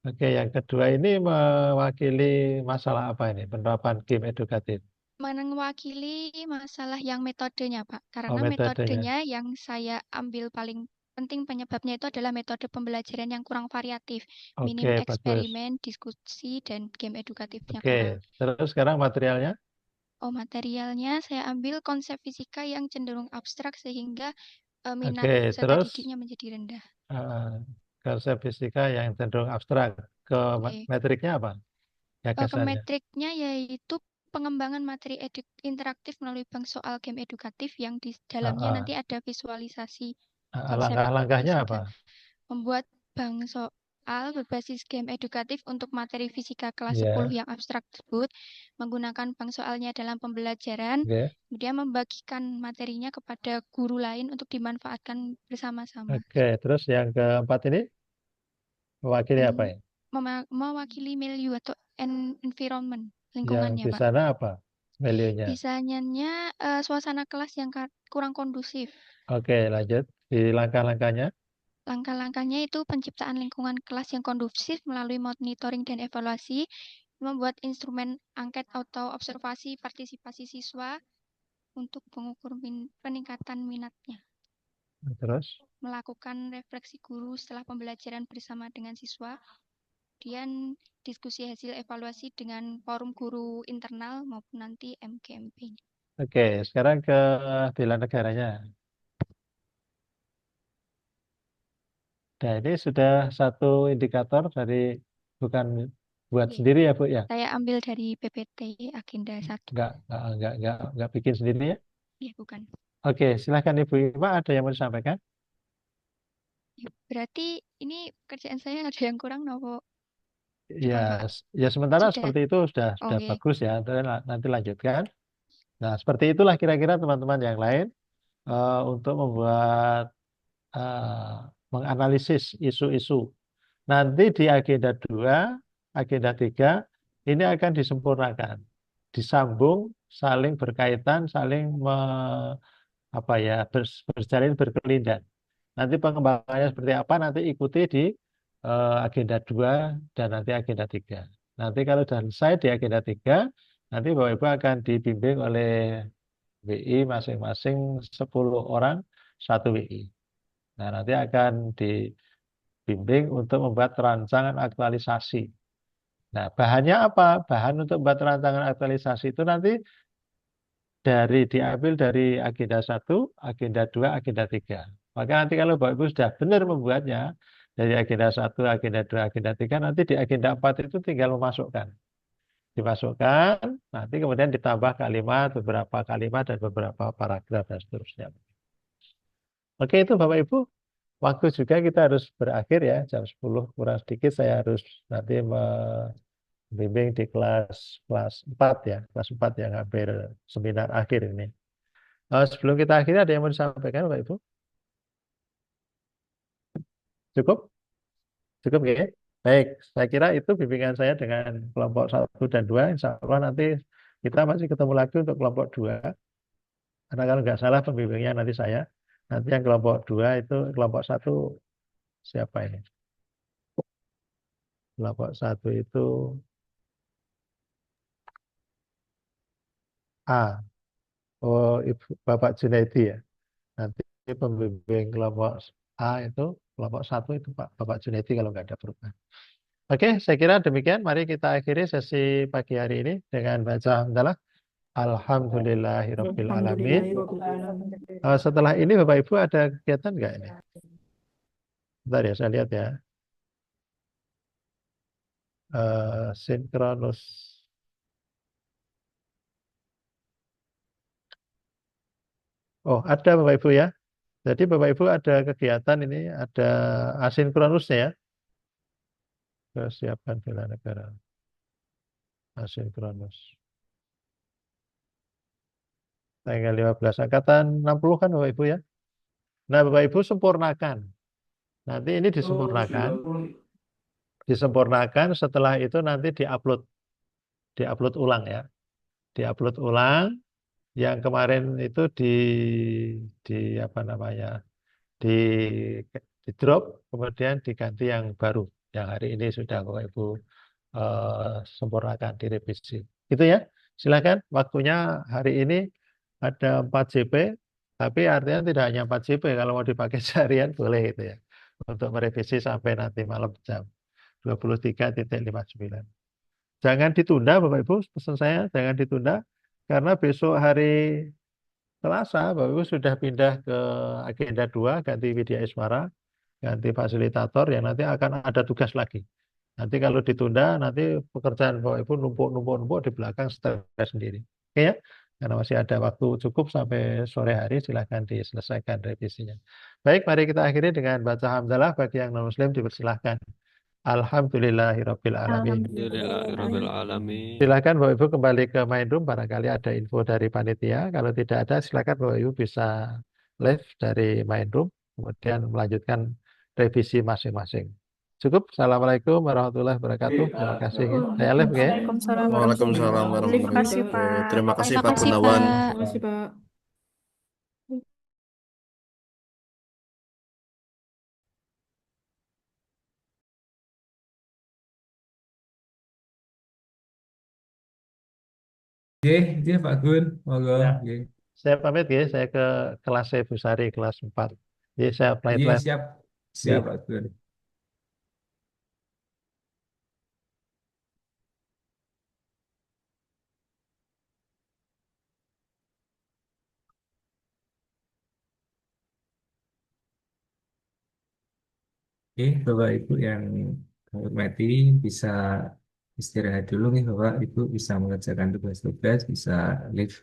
Oke, yang kedua ini mewakili masalah apa ini? Penerapan game edukatif. Mewakili masalah yang metodenya, Pak. Oh, Karena metodenya. metodenya yang saya ambil paling penting penyebabnya itu adalah metode pembelajaran yang kurang variatif. Minim Oke, bagus. eksperimen, diskusi, dan game edukatifnya kurang. Oke, terus sekarang materialnya? Oh, materialnya saya ambil konsep fisika yang cenderung abstrak sehingga minat Oke, peserta terus didiknya menjadi rendah. konsep fisika yang cenderung abstrak. Ke Oke. metriknya apa? Ke Gagasannya. metriknya yaitu pengembangan materi interaktif melalui bank soal game edukatif yang di dalamnya nanti ada visualisasi konsep Langkah-langkahnya fisika. apa? Membuat bank soal berbasis game edukatif untuk materi fisika kelas Iya. 10 yang abstrak tersebut, menggunakan bank soalnya dalam pembelajaran, Oke. kemudian membagikan materinya kepada guru lain untuk dimanfaatkan bersama-sama. Oke, terus yang keempat ini mewakili apa ya? Mewakili milieu atau environment, Yang lingkungannya, di Pak. sana apa? Value-nya. Biasanya suasana kelas yang kurang kondusif. Oke, lanjut. Di langkah-langkahnya. Langkah-langkahnya itu penciptaan lingkungan kelas yang kondusif melalui monitoring dan evaluasi, membuat instrumen angket atau observasi partisipasi siswa untuk mengukur peningkatan minatnya, Terus, melakukan refleksi guru setelah pembelajaran bersama dengan siswa, kemudian diskusi hasil evaluasi dengan forum guru internal maupun nanti MGMP. oke, sekarang ke bela negaranya. Nah, ini sudah satu indikator dari bukan buat Iya, sendiri ya, Bu ya? saya ambil dari PPT agenda 1. Nggak bikin sendiri ya? Iya, bukan. Oke, silahkan Ibu Ima, ada yang mau disampaikan? Ya, berarti ini kerjaan saya ada yang kurang nopo? Ya, ya sementara Sudah. seperti itu sudah Oke. bagus ya. Nanti lanjutkan. Nah, seperti itulah kira-kira teman-teman yang lain untuk membuat menganalisis isu-isu. Nanti di agenda 2, agenda 3 ini akan disempurnakan, disambung, saling berkaitan, saling berjalin berkelindan. Nanti pengembangannya seperti apa nanti ikuti di agenda 2 dan nanti agenda 3. Nanti kalau sudah selesai di agenda 3, nanti Bapak Ibu akan dibimbing oleh WI masing-masing 10 orang 1 WI. Nah, nanti akan dibimbing untuk membuat rancangan aktualisasi. Nah, bahannya apa? Bahan untuk membuat rancangan aktualisasi itu nanti diambil dari agenda 1, agenda 2, agenda 3. Maka nanti kalau Bapak Ibu sudah benar membuatnya, dari agenda 1, agenda 2, agenda 3, nanti di agenda 4 itu tinggal memasukkan. Dimasukkan, nanti kemudian ditambah kalimat, beberapa kalimat, dan beberapa paragraf, dan seterusnya. Oke, itu Bapak Ibu. Waktu juga kita harus berakhir ya, jam 10 kurang sedikit saya harus nanti membimbing di kelas 4 ya, kelas 4 yang hampir seminar akhir ini. Sebelum kita akhiri ada yang mau disampaikan Bapak Ibu? Cukup? Cukup ya? Baik, saya kira itu bimbingan saya dengan kelompok 1 dan 2. Insya Allah nanti kita masih ketemu lagi untuk kelompok 2. Karena kalau nggak salah pembimbingnya nanti saya. Nanti yang kelompok 2 itu kelompok 1 siapa ini? Kelompok 1 itu A. Oh, Ibu, Bapak Junaidi ya. Nanti pembimbing kelompok A itu, kelompok 1 itu Bapak Junaidi kalau nggak ada perubahan. Oke, saya kira demikian. Mari kita akhiri sesi pagi hari ini dengan baca hamdalah. Alhamdulillahirabbil alamin. Setelah ini Bapak Ibu ada kegiatan nggak ini? Bentar ya, saya lihat ya. Sinkronus. Oh, ada Bapak Ibu ya. Jadi Bapak Ibu ada kegiatan ini, ada asinkronusnya ya. Kesiapan bela negara. Asinkronus. Tanggal 15 angkatan 60 kan Bapak Ibu ya. Nah, Bapak Ibu sempurnakan. Nanti ini disempurnakan. Disempurnakan setelah itu nanti diupload. Diupload ulang ya. Diupload ulang. Yang kemarin itu di apa namanya? Di drop kemudian diganti yang baru. Yang hari ini sudah Bapak Ibu sempurnakan direvisi. Gitu ya. Silakan waktunya hari ini ada 4 JP, tapi artinya tidak hanya 4 JP, kalau mau dipakai seharian boleh itu ya. Untuk merevisi sampai nanti malam jam 23.59. Jangan ditunda Bapak Ibu, pesan saya jangan ditunda, karena besok hari Selasa Bapak Ibu sudah pindah ke agenda 2, ganti Widya Iswara, ganti fasilitator, yang nanti akan ada tugas lagi. Nanti kalau ditunda, nanti pekerjaan Bapak Ibu numpuk di belakang stres sendiri. Oke ya? Karena masih ada waktu cukup sampai sore hari, silahkan diselesaikan revisinya. Baik, mari kita akhiri dengan baca hamdalah. Bagi yang non-muslim dipersilahkan. Alhamdulillahirabbil alamin. Alhamdulillahirabbil alamin. Silahkan Bapak Ibu kembali ke main room, barangkali ada info dari panitia. Kalau tidak ada, silahkan Bapak Ibu bisa live dari main room, kemudian melanjutkan revisi masing-masing. Cukup. Assalamualaikum warahmatullahi wabarakatuh. Terima kasih. Saya live ya. Waalaikumsalam warahmatullahi Terima kasih, Pak. wabarakatuh. Terima kasih Terima Pak kasih, Gunawan. Pak. Terima kasih, Pak. Oke, Pak Gun, monggo. Ya, Oke. saya pamit ya, saya ke kelas Bu Sari, kelas 4. Jadi saya Iya, flight siap. Oke. Siap, Pak Gun. Oke, Bapak Ibu yang kami hormati, bisa istirahat dulu nih Bapak Ibu, bisa mengerjakan tugas-tugas, bisa live